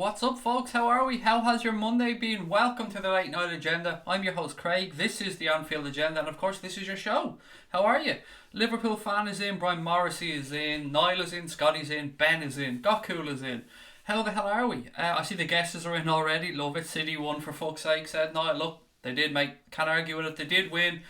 What's up, folks? How are we? How has your Monday been? Welcome to the Late Night Agenda. I'm your host, Craig. This is the Anfield Agenda, and of course, this is your show. How are you? Liverpool fan is in, Brian Morrissey is in, Niall is in, Scotty's in, Ben is in, Got Cool is in. How the hell are we? I see the guesses are in already. Love it. City won for fuck's sake, said Niall. Look, they did make, can't argue with it. They did win.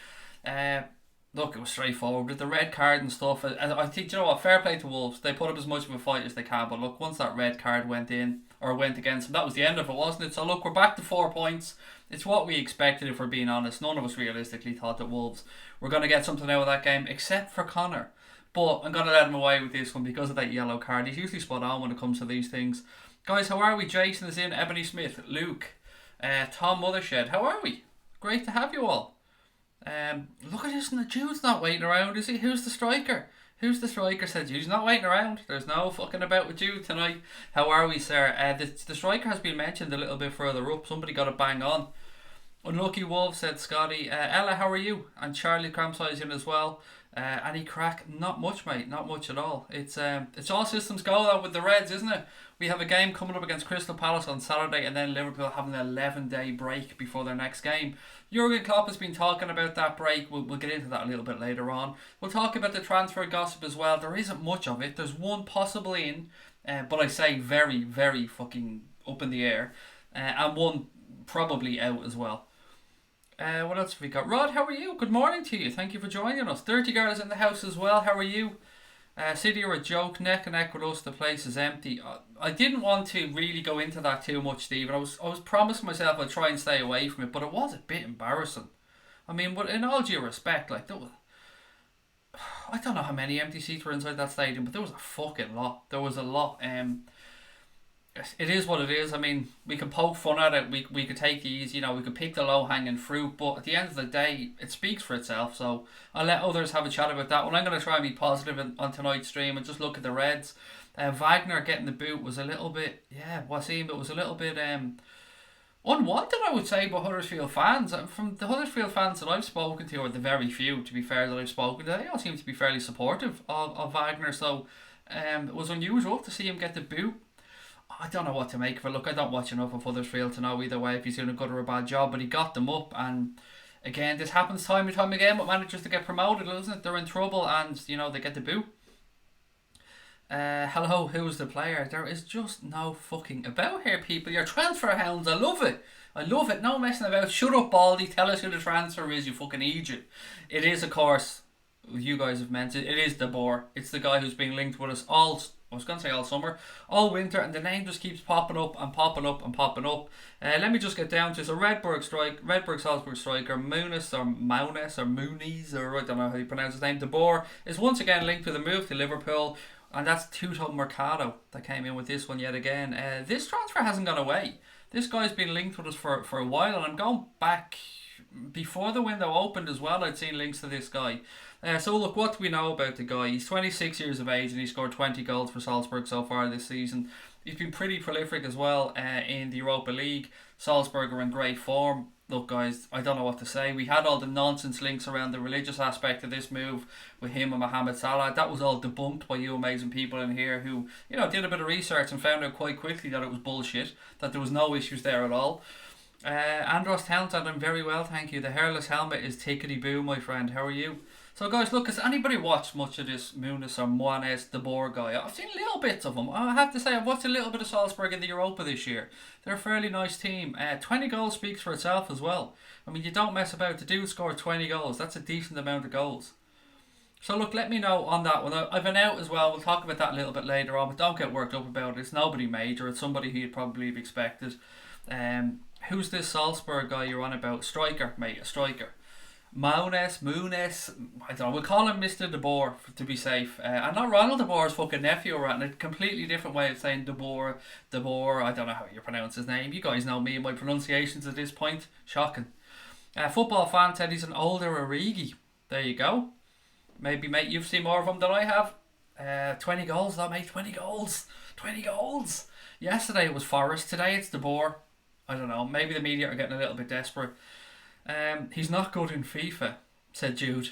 Look, it was straightforward with the red card and stuff. And I think, you know what, fair play to Wolves. They put up as much of a fight as they can. But look, once that red card went in, or went against them, that was the end of it, wasn't it? So look, we're back to 4 points. It's what we expected, if we're being honest. None of us realistically thought that Wolves were going to get something out of that game, except for Connor. But I'm going to let him away with this one because of that yellow card. He's usually spot on when it comes to these things. Guys, how are we? Jason is in, Ebony Smith, Luke, Tom Mothershed. How are we? Great to have you all. Look at this, the Jude's not waiting around, is he? Who's the striker? Who's the striker? Said Jude's not waiting around. There's no fucking about with Jude tonight. How are we, sir? The striker has been mentioned a little bit further up. Somebody got it bang on. Unlucky Wolf, said Scotty. Ella, how are you? And Charlie Cramside's in as well. Any crack? Not much, mate. Not much at all. It's all systems go though with the Reds, isn't it? We have a game coming up against Crystal Palace on Saturday, and then Liverpool having an 11-day break before their next game. Jurgen Klopp has been talking about that break. We'll get into that a little bit later on. We'll talk about the transfer gossip as well. There isn't much of it. There's one possibly in, but I say very, very fucking up in the air, and one probably out as well. What else have we got? Rod, how are you? Good morning to you. Thank you for joining us. Dirty Girls in the house as well. How are you? City are a joke. Neck and neck with us. The place is empty. I didn't want to really go into that too much, Steve. I was promising myself I'd try and stay away from it, but it was a bit embarrassing. I mean, but in all due respect, like, I don't know how many empty seats were inside that stadium, but there was a fucking lot. There was a lot. It is what it is. I mean, we can poke fun at it. We could take the easy, we could pick the low hanging fruit. But at the end of the day, it speaks for itself. So I'll let others have a chat about that one. I'm going to try and be positive on tonight's stream and just look at the Reds. Wagner getting the boot was a little bit, Wasim, it was a little bit unwanted, I would say, by Huddersfield fans. From the Huddersfield fans that I've spoken to, or the very few, to be fair, that I've spoken to, they all seem to be fairly supportive of Wagner. So it was unusual to see him get the boot. I don't know what to make of it. Look, I don't watch enough of Huddersfield to know either way if he's doing a good or a bad job, but he got them up, and again, this happens time and time again with managers to get promoted, doesn't it? They're in trouble and, they get the boot. Hello, who's the player? There is just no fucking about here, people. Your transfer hounds, I love it. I love it. No messing about. Shut up, Baldy. Tell us who the transfer is, you fucking idiot. It is, of course, you guys have mentioned, it is De Boer. It's the guy who's being linked with us I was going to say all summer, all winter, and the name just keeps popping up and popping up and popping up. Let me just get down to it. So Redberg Salzburg striker Muniz or I don't know how you pronounce his name. De Boer is once again linked with a move to Liverpool, and that's Tuto Mercado that came in with this one yet again. This transfer hasn't gone away. This guy's been linked with us for a while, and I'm going back before the window opened as well. I'd seen links to this guy. So look, what do we know about the guy? He's 26 years of age and he scored 20 goals for Salzburg so far this season. He's been pretty prolific as well in the Europa League. Salzburg are in great form. Look, guys, I don't know what to say. We had all the nonsense links around the religious aspect of this move with him and Mohamed Salah. That was all debunked by you amazing people in here who, did a bit of research and found out quite quickly that it was bullshit, that there was no issues there at all. Andros Townsend, I'm very well, thank you. The hairless helmet is tickety-boo, my friend. How are you? So guys, look, has anybody watched much of this Muniz or Moines De Boer guy? I've seen little bits of him. I have to say, I've watched a little bit of Salzburg in the Europa this year. They're a fairly nice team. 20 goals speaks for itself as well. I mean, you don't mess about. The dude scored 20 goals. That's a decent amount of goals. So look, let me know on that one. I've been out as well. We'll talk about that a little bit later on, but don't get worked up about it. It's nobody major. It's somebody who you'd probably have expected. Who's this Salzburg guy you're on about? Striker, mate, a striker. Muniz, I don't know, we'll call him Mr. De Boer to be safe. And not Ronald De Boer's fucking nephew, or a completely different way of saying De Boer, I don't know how you pronounce his name. You guys know me and my pronunciations at this point. Shocking. Football fan said he's an older Origi. There you go. Maybe, mate, you've seen more of him than I have. 20 goals though, mate, 20 goals. 20 goals. Yesterday it was Forest, today it's De Boer. I don't know, maybe the media are getting a little bit desperate. He's not good in FIFA, said Jude.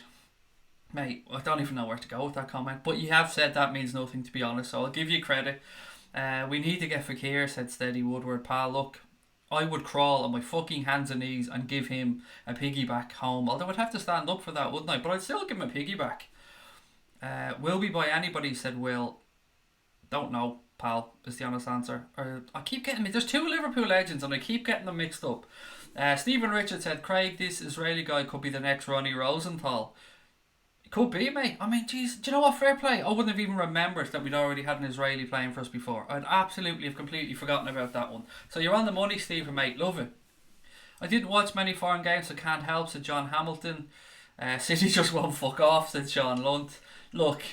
Mate, I don't even know where to go with that comment, but you have said that means nothing, to be honest, so I'll give you credit. We need to get Fakir, said Steady Woodward. Pal, look, I would crawl on my fucking hands and knees and give him a piggyback home. Although I'd have to stand up for that, wouldn't I? But I'd still give him a piggyback. Will we buy anybody, said Will. Don't know, pal, is the honest answer. I keep getting me. There's two Liverpool legends and I keep getting them mixed up. Stephen Richards said, Craig, this Israeli guy could be the next Ronnie Rosenthal. It could be, mate. I mean, geez, do you know what? Fair play. I wouldn't have even remembered that we'd already had an Israeli playing for us before. I'd absolutely have completely forgotten about that one. So you're on the money, Stephen, mate. Love it. I didn't watch many foreign games, so can't help, said John Hamilton. City just won't fuck off, said Sean Lunt. Look,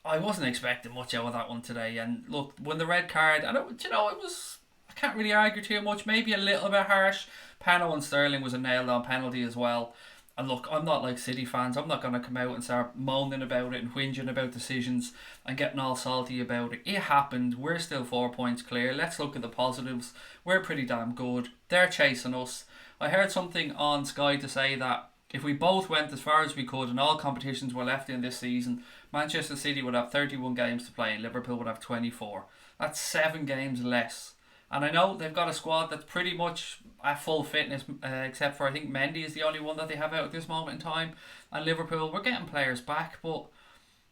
I wasn't expecting much out of that one today. And look, when the red card, and it was, I can't really argue too much. Maybe a little bit harsh. Pano and Sterling was a nailed on penalty as well. And look, I'm not like City fans. I'm not going to come out and start moaning about it and whinging about decisions and getting all salty about it. It happened. We're still 4 points clear. Let's look at the positives. We're pretty damn good. They're chasing us. I heard something on Sky to say that if we both went as far as we could in all competitions we're left in this season, Manchester City would have 31 games to play and Liverpool would have 24. That's 7 games less. And I know they've got a squad that's pretty much at full fitness, except for I think Mendy is the only one that they have out at this moment in time. And Liverpool, we're getting players back, but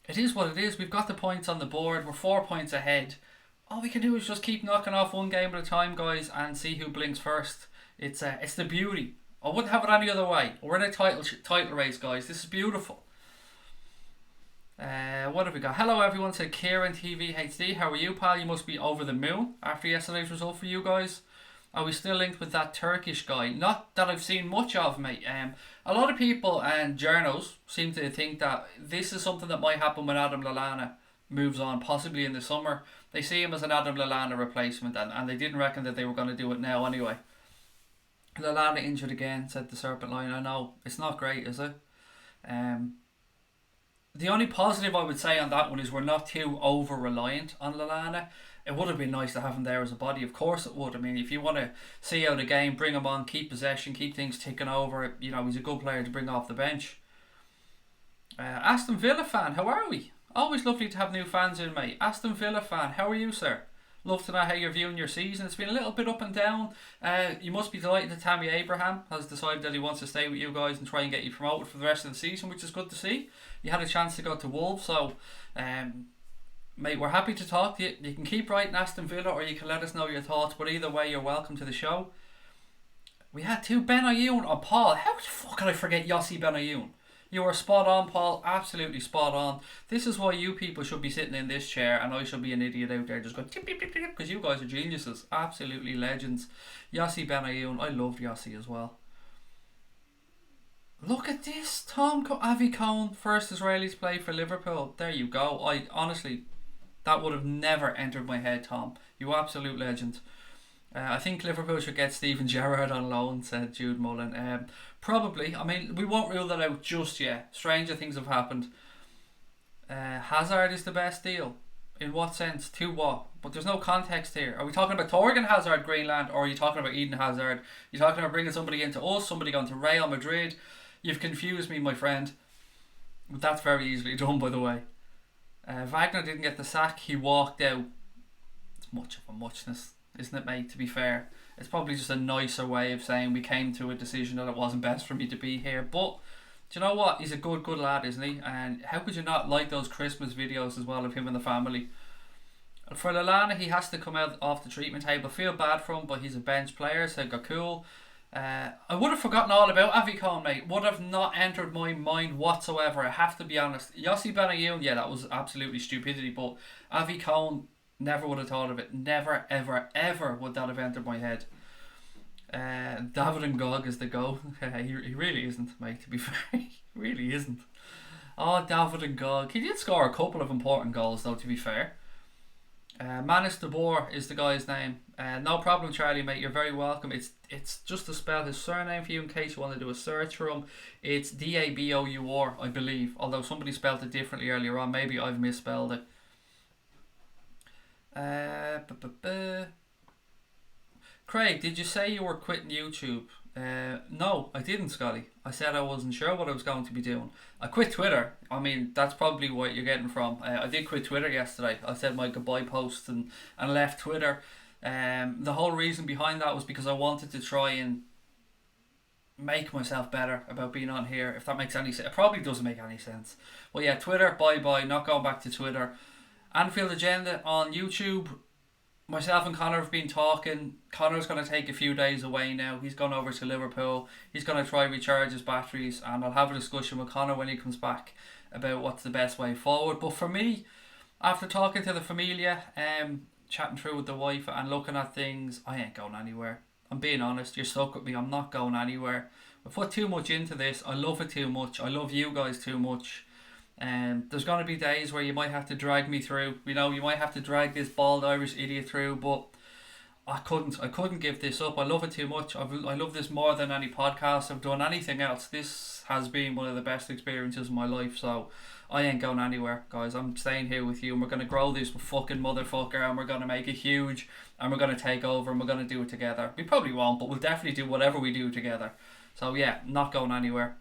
it is what it is. We've got the points on the board. We're 4 points ahead. All we can do is just keep knocking off one game at a time, guys, and see who blinks first. It's the beauty. I wouldn't have it any other way. We're in a title race, guys. This is beautiful. What have we got? Hello everyone, said Kieran TVHD. How are you, pal? You must be over the moon after yesterday's result for you guys. Are we still linked with that Turkish guy? Not that I've seen much of, mate. A lot of people and journos seem to think that this is something that might happen when Adam Lallana moves on, possibly in the summer. They see him as an Adam Lallana replacement, and they didn't reckon that they were going to do it now anyway. Lallana injured again, said the Serpent Lion. I know, it's not great, is it? The only positive I would say on that one is we're not too over-reliant on Lallana. It would have been nice to have him there as a body. Of course it would. I mean, if you want to see out a game, bring him on, keep possession, keep things ticking over. You know, he's a good player to bring off the bench. Aston Villa fan, how are we? Always lovely to have new fans in, mate. Aston Villa fan, how are you, sir? Love to know how you're viewing your season. It's been a little bit up and down. You must be delighted that Tammy Abraham has decided that he wants to stay with you guys and try and get you promoted for the rest of the season, which is good to see. You had a chance to go to Wolves, so mate, we're happy to talk to you. You can keep writing Aston Villa or you can let us know your thoughts, but either way, you're welcome to the show. We had two Benayoun on Paul. How the fuck could I forget Yossi Benayoun? You were spot on, Paul. Absolutely spot on. This is why you people should be sitting in this chair and I should be an idiot out there just going tip, tip, tip, tip, because you guys are geniuses. Absolutely legends. Yossi Benayoun. I loved Yossi as well. Look at this. Avi Cohn, first Israeli to play for Liverpool. There you go. I honestly, that would have never entered my head, Tom. You absolute legend. I think Liverpool should get Steven Gerrard on loan, said Jude Mullen. Probably. I mean, we won't rule that out just yet. Stranger things have happened. Hazard is the best deal. In what sense? To what? But there's no context here. Are we talking about Torgan Hazard, Greenland, or are you talking about Eden Hazard? You're talking about bringing somebody into us, somebody going to Real Madrid? You've confused me, my friend. But that's very easily done, by the way. Wagner didn't get the sack. He walked out. It's much of a muchness, isn't it, mate, to be fair? It's probably just a nicer way of saying we came to a decision that it wasn't best for me to be here. But do you know what? He's a good lad, isn't he? And how could you not like those Christmas videos as well of him and the family? For Lallana, he has to come out off the treatment table. Feel bad for him, but he's a bench player, so go cool. I would have forgotten all about Avi Cohn, mate. Would have not entered my mind whatsoever. I have to be honest. Yossi Benayoun, yeah, that was absolutely stupidity. But Avi Cohn, never would have thought of it. Never, ever, ever would that have entered my head. David and Gog is the go. He really isn't, mate, to be fair. He really isn't. Oh, David and Gog. He did score a couple of important goals, though, to be fair. Manis de Boer is the guy's name. No problem, Charlie, mate. You're very welcome. It's just to spell his surname for you in case you want to do a search for him. It's Dabour, I believe. Although somebody spelled it differently earlier on. Maybe I've misspelled it. Craig, did you say you were quitting YouTube? No, I didn't, Scotty. I said I wasn't sure what I was going to be doing. I quit Twitter. I mean, that's probably what you're getting from. I did quit Twitter yesterday. I said my goodbye post and left Twitter. The whole reason behind that was because I wanted to try and make myself better about being on here, if that makes any sense. It probably doesn't make any sense. Well, yeah, Twitter, bye bye, not going back to Twitter. Anfield Agenda on YouTube. Myself and Connor have been talking. Connor's going to take a few days away now. He's gone over to Liverpool. He's going to try recharge his batteries, and I'll have a discussion with Connor when he comes back about what's the best way forward. But for me, after talking to the Familia, chatting through with the wife and looking at things, I ain't going anywhere. I'm being honest. You're stuck with me. I'm not going anywhere. I put too much into this. I love it too much. I love you guys too much. There's going to be days where you might have to drag me through. You know, you might have to drag this bald Irish idiot through, but I couldn't give this up. I love it too much. I love this more than any podcast I've done, anything else. This has been one of the best experiences of my life, so I ain't going anywhere, guys. I'm staying here with you, and we're going to grow this fucking motherfucker, and we're going to make it huge, and we're going to take over, and we're going to do it together. We probably won't, but we'll definitely do whatever we do together. So yeah, not going anywhere.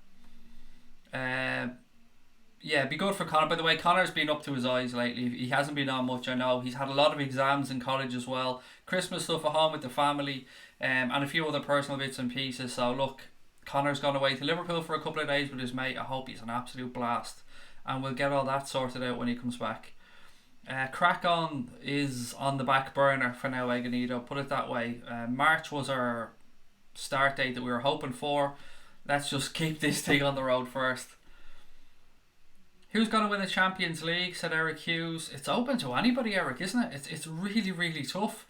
Yeah, be good for Connor. By the way, Connor's been up to his eyes lately. He hasn't been on much, I know. He's had a lot of exams in college as well. Christmas stuff at home with the family, and a few other personal bits and pieces. So look, Connor's gone away to Liverpool for a couple of days with his mate. I hope he's an absolute blast. And we'll get all that sorted out when he comes back. Crack On is on the back burner for now, Eganito. Put it that way. March was our start date that we were hoping for. Let's just keep this thing on the road first. Who's going to win the Champions League, said Eric Hughes. It's open to anybody, Eric, isn't it? It's really, really tough.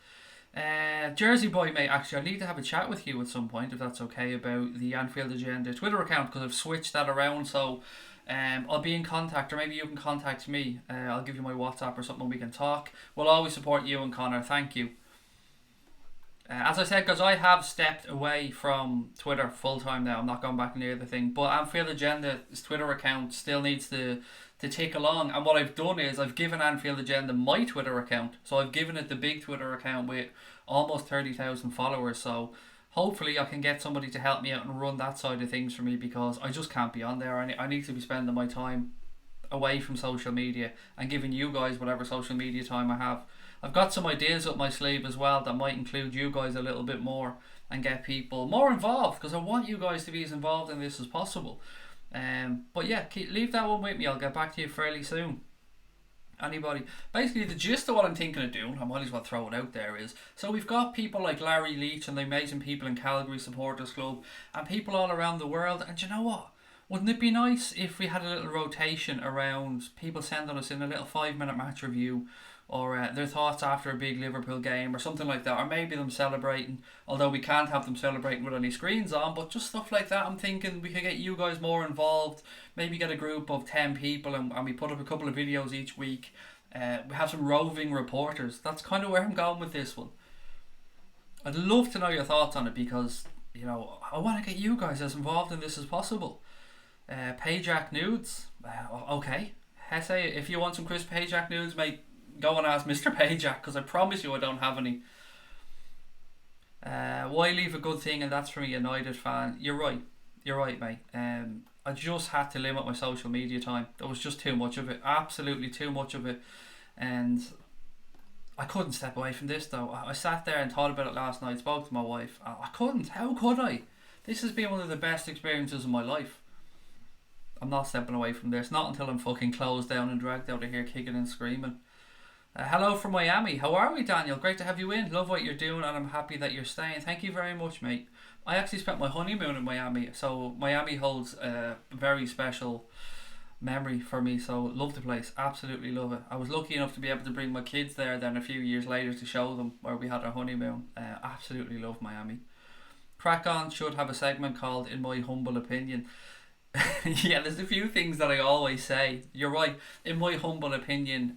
Jersey Boy, mate, actually, I need to have a chat with you at some point, if that's okay, about the Anfield Agenda Twitter account, because I've switched that around, so I'll be in contact, or maybe you can contact me. I'll give you my WhatsApp or something, we can talk. We'll always support you and Connor, thank you. As I said, because I have stepped away from Twitter full time now. I'm not going back near the thing. But Anfield Agenda's Twitter account still needs to tick along. And what I've done is I've given Anfield Agenda my Twitter account. So I've given it the big Twitter account with almost 30,000 followers. So hopefully I can get somebody to help me out and run that side of things for me, because I just can't be on there. I need to be spending my time away from social media and giving you guys whatever social media time I have. I've got some ideas up my sleeve as well that might include you guys a little bit more and get people more involved, because I want you guys to be as involved in this as possible. But yeah, leave that one with me. I'll get back to you fairly soon. Anybody, basically the gist of what I'm thinking of doing, I might as well throw it out there, is so we've got people like Larry Leach and the amazing people in Calgary Supporters Club and people all around the world, and you know what? Wouldn't it be nice if we had a little rotation around people sending us in a little 5-minute match review, or their thoughts after a big Liverpool game or something like that, or maybe them celebrating, although we can't have them celebrating with any screens on, but just stuff like that. I'm thinking we could get you guys more involved, maybe get a group of 10 people and we put up a couple of videos each week. We have some roving reporters. That's kind of where I'm going with this one. I'd love to know your thoughts on it, because you know, I want to get you guys as involved in this as possible. Payjack nudes, okay. Hesse, if you want some crisp Payjack nudes, mate, go and ask Mr. Payjack, because I promise you I don't have any. Why leave a good thing, and that's from a United fan? You're right, mate. I just had to limit my social media time. There was just too much of it, absolutely too much of it, and I couldn't step away from this though. I sat there and thought about it last night, spoke to my wife. I couldn't. How could I? This has been one of the best experiences of my life. I'm not stepping away from this, not until I'm fucking closed down and dragged out of here kicking and screaming. Hello from Miami. How are we, Daniel? Great to have you in. Love what you're doing, and I'm happy that you're staying. Thank you very much, mate. I actually spent my honeymoon in Miami, so Miami holds a very special memory for me. So love the place, absolutely love it. I was lucky enough to be able to bring my kids there then a few years later to show them where we had our honeymoon. Absolutely love Miami. Crack On should have a segment called In My Humble Opinion. Yeah, there's a few things that I always say. You're right. In my humble opinion,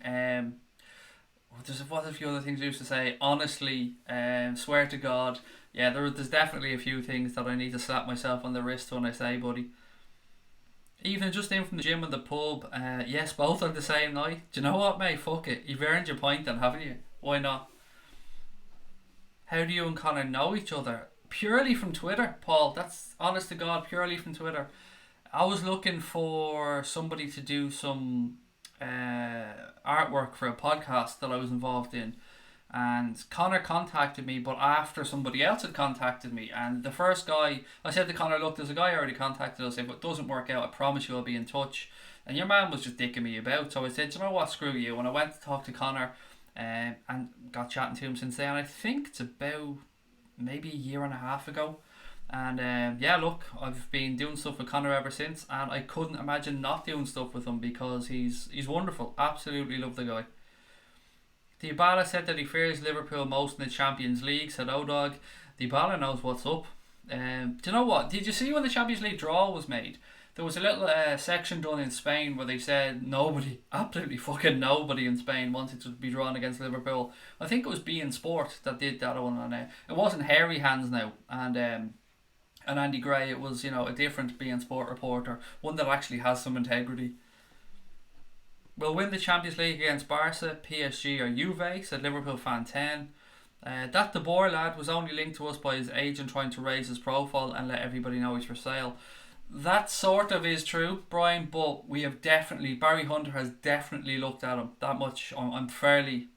there's a few other things I used to say. Honestly, swear to God. Yeah, there's definitely a few things that I need to slap myself on the wrist when I say, buddy. Even just in from the gym and the pub, yes, both on the same night. Do you know what, mate? Fuck it. You've earned your point then, haven't you? Why not? How do you and Connor know each other? purely from Twitter, Paul. That's honest to God, purely from Twitter. I was looking for somebody to do some artwork for a podcast that I was involved in, and Connor contacted me, but after somebody else had contacted me. And the first guy, I said to Connor, look, there's a guy already contacted us. If it doesn't work out, I promise you I'll be in touch. And your man was just dicking me about, so I said, you know what, screw you. And I went to talk to Connor, and got chatting to him since then. I think it's about maybe a year and a half ago. And yeah, look, I've been doing stuff with Connor ever since, and I couldn't imagine not doing stuff with him because he's wonderful. Absolutely love the guy. Dybala said that he fears Liverpool most in the Champions League, said Odog. Dybala knows what's up. Do you know what? Did you see when the Champions League draw was made? There was a little section done in Spain where they said nobody, absolutely fucking nobody in Spain wanted to be drawn against Liverpool. I think it was beIN Sport that did that one on it. It wasn't Hairy Hands now, and Andy Gray. It was, a different beIN Sport reporter, one that actually has some integrity. Will win the Champions League against Barca, PSG or Juve, said Liverpool fan 10. That De Boer lad was only linked to us by his agent trying to raise his profile and let everybody know he's for sale. That sort of is true, Brian, but we have Barry Hunter has definitely looked at him. That much I'm fairly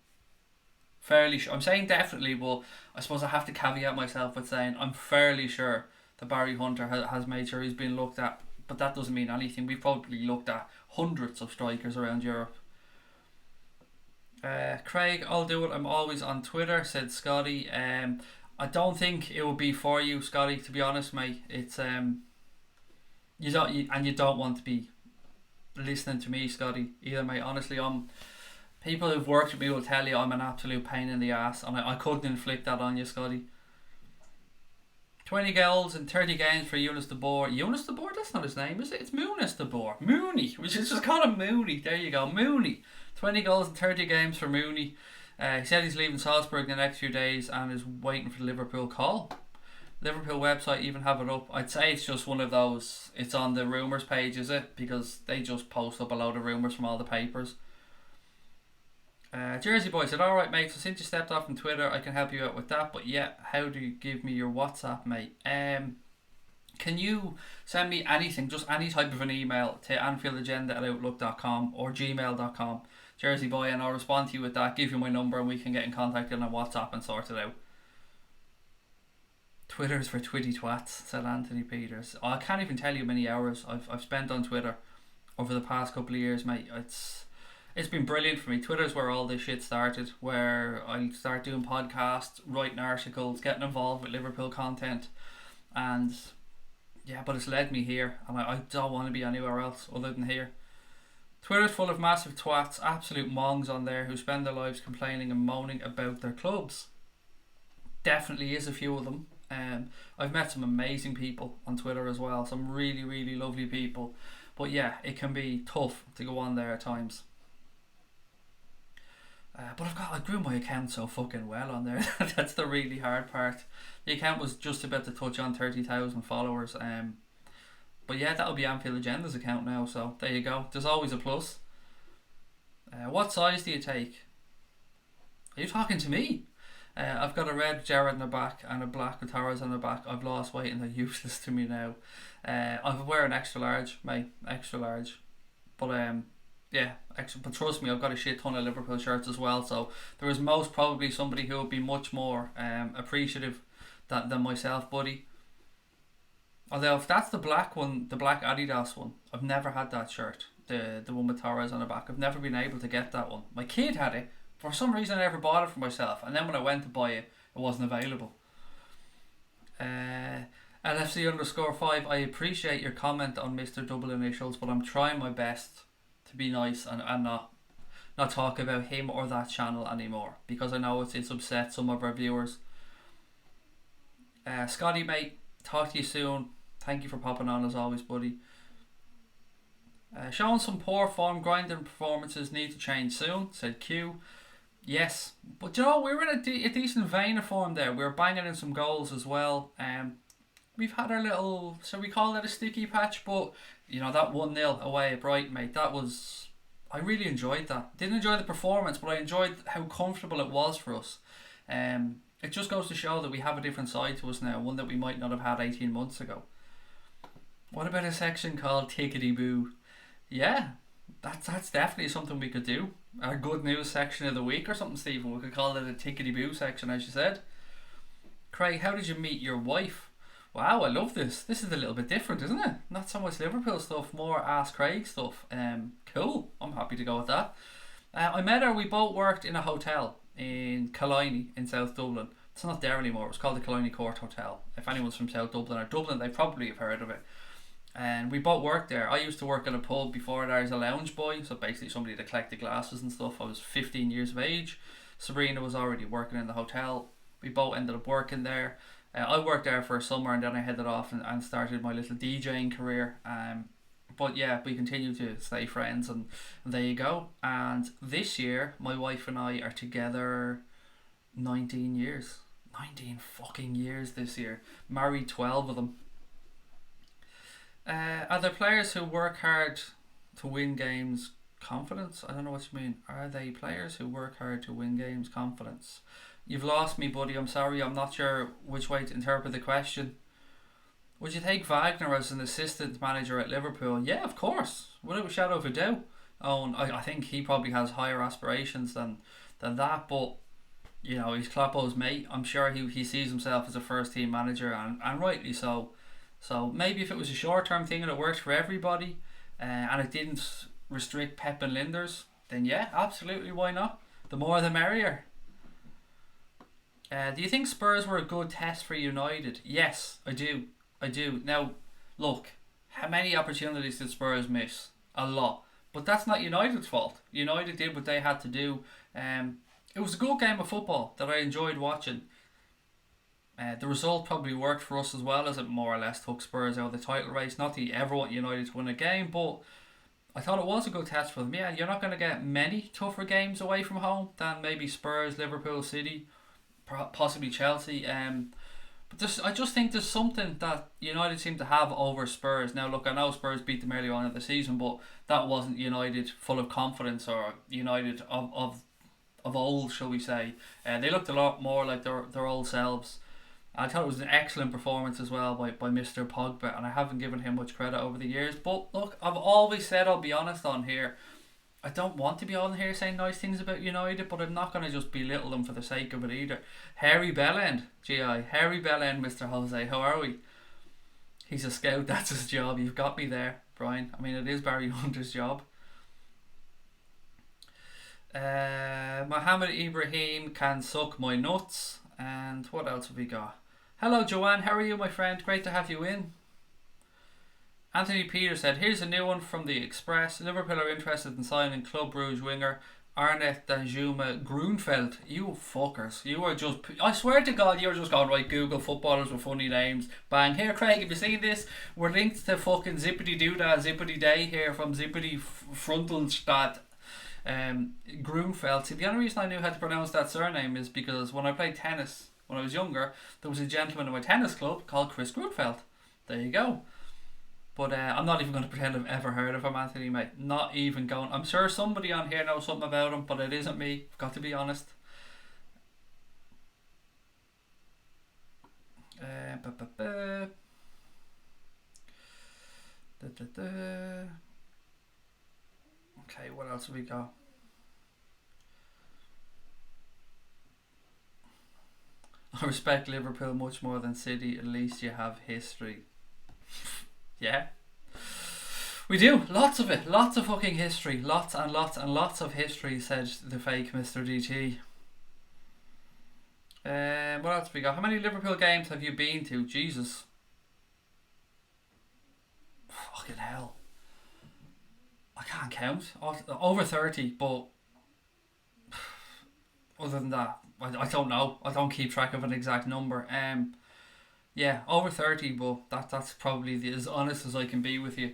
sure. I'm saying definitely, but I suppose I have to caveat myself with saying I'm fairly sure that Barry Hunter has made sure he's been looked at. But that doesn't mean anything. We've probably looked at hundreds of strikers around Europe. Craig, I'll do it. I'm always on Twitter, said Scotty. I don't think it would be for you, Scotty, to be honest, mate. It's you don't want to be listening to me, Scotty, either, mate. Honestly, people who've worked with me will tell you I'm an absolute pain in the ass, and I couldn't inflict that on you, Scotty. 20 goals in 30 games for Eunice de Boer. Eunice de Boer? That's not his name, is it? It's Muniz de Boer. Mooney. We should just call him Mooney. There you go. Mooney. 20 goals in 30 games for Mooney. He said he's leaving Salzburg in the next few days and is waiting for the Liverpool call. Liverpool website even have it up. I'd say it's just one of those, it's on the rumours page, is it? Because they just post up a load of rumours from all the papers. Jersey Boy said, alright mate, so since you stepped off from Twitter I can help you out with that, but yeah, how do you give me your WhatsApp, mate? Can you send me anything, just any type of an email to AnfieldAgenda@outlook.com or gmail.com, Jersey Boy, and I'll respond to you with that, give you my number and we can get in contact on WhatsApp and sort it out. Twitter's for twitty twats, said Anthony Peters. I can't even tell you how many hours I've spent on Twitter over the past couple of years, mate. It's been brilliant for me. Twitter's where all this shit started, where I start doing podcasts, writing articles, getting involved with Liverpool content, and yeah, but it's led me here, and I don't want to be anywhere else other than here. Twitter's full of massive twats, absolute mongs on there who spend their lives complaining and moaning about their clubs. Definitely is a few of them. I've met some amazing people on Twitter as well, some really, really lovely people, but yeah, it can be tough to go on there at times. But I grew my account so fucking well on there. That's the really hard part. The account was just about to touch on 30,000 followers. But yeah, that'll be Anfield Agenda's account now. So there you go. There's always a plus. What size do you take? Are you talking to me? I've got a red Jared in the back and a black with Torres on the back. I've lost weight and they're useless to me now. I wear an extra large, mate. Extra large. But yeah, but trust me, I've got a shit ton of Liverpool shirts as well, so there is most probably somebody who would be much more appreciative than myself, buddy. Although if that's the black one, the black Adidas one, I've never had that shirt, the one with Torres on the back. I've never been able to get that one. My kid had it. For some reason I never bought it for myself, and then when I went to buy it, it wasn't available. LFC_5, I appreciate your comment on Mr. Double Initials, but I'm trying my best to be nice and not talk about him or that channel anymore, because I know it's upset some of our viewers. Scotty mate, talk to you soon. Thank you for popping on as always, buddy. Showing some poor form, grinding performances need to change soon, said Q. Yes, but we're in a decent vein of form there. We're banging in some goals as well. We've had our little, shall we call it a sticky patch, but that 1-0 away at Brighton, mate, I really enjoyed that. Didn't enjoy the performance, but I enjoyed how comfortable it was for us. It just goes to show that we have a different side to us now, one that we might not have had 18 months ago. What about a section called Tickety Boo? Yeah, that's definitely something we could do. Our good news section of the week or something, Stephen. We could call it a Tickety Boo section, as you said. Craig, how did you meet your wife? Wow, I love this. This is a little bit different, isn't it? Not so much Liverpool stuff, more Ask Craig stuff. Cool. I'm happy to go with that. I met her. We both worked in a hotel in Killiney in South Dublin. It's not there anymore. It's called the Killiney Court Hotel. If anyone's from South Dublin or Dublin, they probably have heard of it. And we both worked there. I used to work in a pub before there as a lounge boy, so basically somebody to collect the glasses and stuff. I was 15 years of age. Sabrina was already working in the hotel. We both ended up working there. I worked there for a summer and then I headed off and started my little DJing career. But yeah, we continue to stay friends, and there you go. And this year, my wife and I are together 19 years. 19 fucking years this year. Married 12 of them. Are there players who work hard to win games confidence? I don't know what you mean. Are they players who work hard to win games confidence? You've lost me, buddy. I'm sorry. I'm not sure which way to interpret the question. Would you take Wagner as an assistant manager at Liverpool? Yeah, of course. Without a shadow of a doubt. I think he probably has higher aspirations than that, but you know, he's Kloppo's mate. I'm sure he sees himself as a first team manager, and rightly so. So maybe if it was a short term thing and it worked for everybody, and it didn't restrict Pep and Linders, then yeah, absolutely, why not? The more the merrier. Do you think Spurs were a good test for United? Yes, I do. Now, look, how many opportunities did Spurs miss? A lot. But that's not United's fault. United did what they had to do. It was a good game of football that I enjoyed watching. The result probably worked for us as well, as it more or less took Spurs out of the title race. Not that you ever want United to win a game, but I thought it was a good test for them. Yeah, you're not going to get many tougher games away from home than maybe Spurs, Liverpool, City, possibly Chelsea. But I just think there's something that United seem to have over Spurs. Now, look, I know Spurs beat them early on in the season, but that wasn't United full of confidence or United of old, shall we say. They looked a lot more like their old selves. I thought it was an excellent performance as well by Mr. Pogba, and I haven't given him much credit over the years. But look, I've always said, I'll be honest on here, I don't want to be on here saying nice things about United, but I'm not going to just belittle them for the sake of it either. Harry Bellend, Harry Bellend, Mr. Jose, how are we? He's a scout, that's his job. You've got me there, Brian. I mean, it is Barry Hunter's job. Mohammed Ibrahim can suck my nuts. And what else have we got? Hello Joanne, how are you, my friend? Great to have you in. Anthony Peters said, here's a new one from the Express. Liverpool are interested in signing Club Brugge winger Arnett Danjuma Grunfeld. You fuckers. You are just... I swear to God, you're just going, right, Google footballers with funny names. Bang. Here, Craig, have you seen this? We're linked to fucking Zippity Doodah, Zippity Day here from Zippity Frontalstadt. Grunfeld. See, the only reason I knew how to pronounce that surname is because when I played tennis when I was younger, there was a gentleman in my tennis club called Chris Grunfeld. There you go. But I'm not even going to pretend I've ever heard of him, Anthony, mate. Not even going. I'm sure somebody on here knows something about him, but it isn't me. I've got to be honest. Okay, what else have we got? I respect Liverpool much more than City. At least you have history. Yeah. We do. Lots of it. Lots of fucking history. Lots and lots and lots of history, said the fake Mr. DT. What else have we got? How many Liverpool games have you been to? Jesus. Fucking hell. I can't count. Over 30, but other than that, I don't know. I don't keep track of an exact number. Yeah, over 30, but that's probably as honest as I can be with you.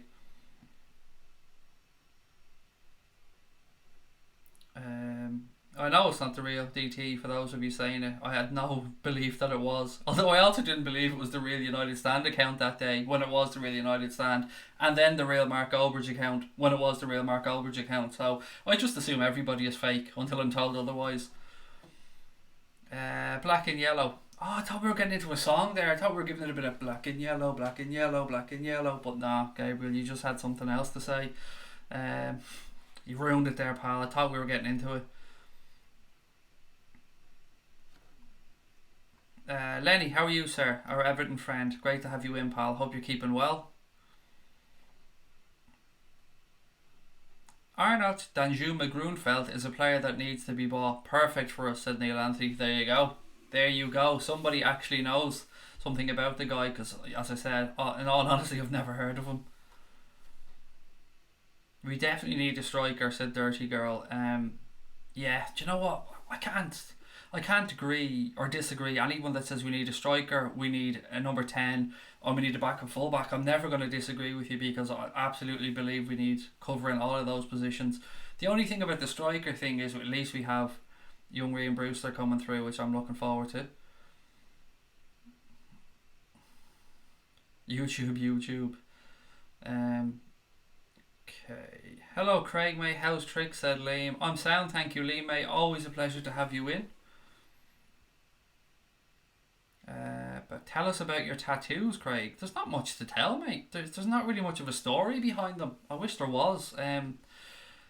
I know it's not the real DT, for those of you saying it. I had no belief that it was. Although I also didn't believe it was the real United Stand account that day, when it was the real United Stand. And then the real Mark Goldbridge account, when it was the real Mark Goldbridge account. So I just assume everybody is fake until I'm told otherwise. Black and yellow. Oh, I thought we were getting into a song there. I thought we were giving it a bit of black and yellow, black and yellow, black and yellow. But nah, Gabriel, you just had something else to say. Um, you ruined it there, pal. I thought we were getting into it. Lenny, how are you, sir? Our Everton friend. Great to have you in, pal. Hope you're keeping well. Arnold Danjuma Grunfeld is a player that needs to be bought. Perfect for us, said Neil Anthony. There you go. There you go. Somebody actually knows something about the guy because, as I said, in all honesty, I've never heard of him. We definitely need a striker, said Dirty Girl. Yeah, do you know what? I can't agree or disagree. Anyone that says we need a striker, we need a number 10, or we need a backup fullback, I'm never going to disagree with you because I absolutely believe we need covering all of those positions. The only thing about the striker thing is at least we have young Ryan Brewster coming through, which I'm looking forward to. YouTube. Okay. Hello, Craig, mate. How's Trick? Said Liam. I'm sound, thank you, Liam, mate. Always a pleasure to have you in. But tell us about your tattoos, Craig. There's not much to tell, mate. There's not really much of a story behind them. I wish there was. I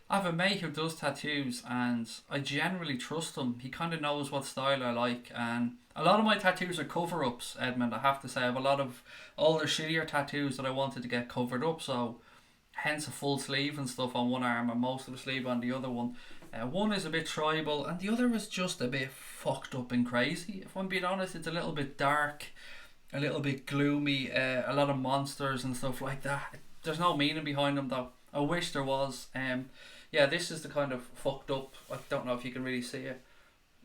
have a mate who does tattoos and I generally trust him. He kind of knows what style I like, and a lot of my tattoos are cover-ups, Edmund, I have to say. I have a lot of older, shittier tattoos that I wanted to get covered up, so hence a full sleeve and stuff on one arm and most of the sleeve on the other one. One is a bit tribal and the other is just a bit fucked up and crazy. If I'm being honest, it's a little bit dark, a little bit gloomy, a lot of monsters and stuff like that. There's no meaning behind them though. I wish there was. Yeah, this is the kind of fucked up, I don't know if you can really see it.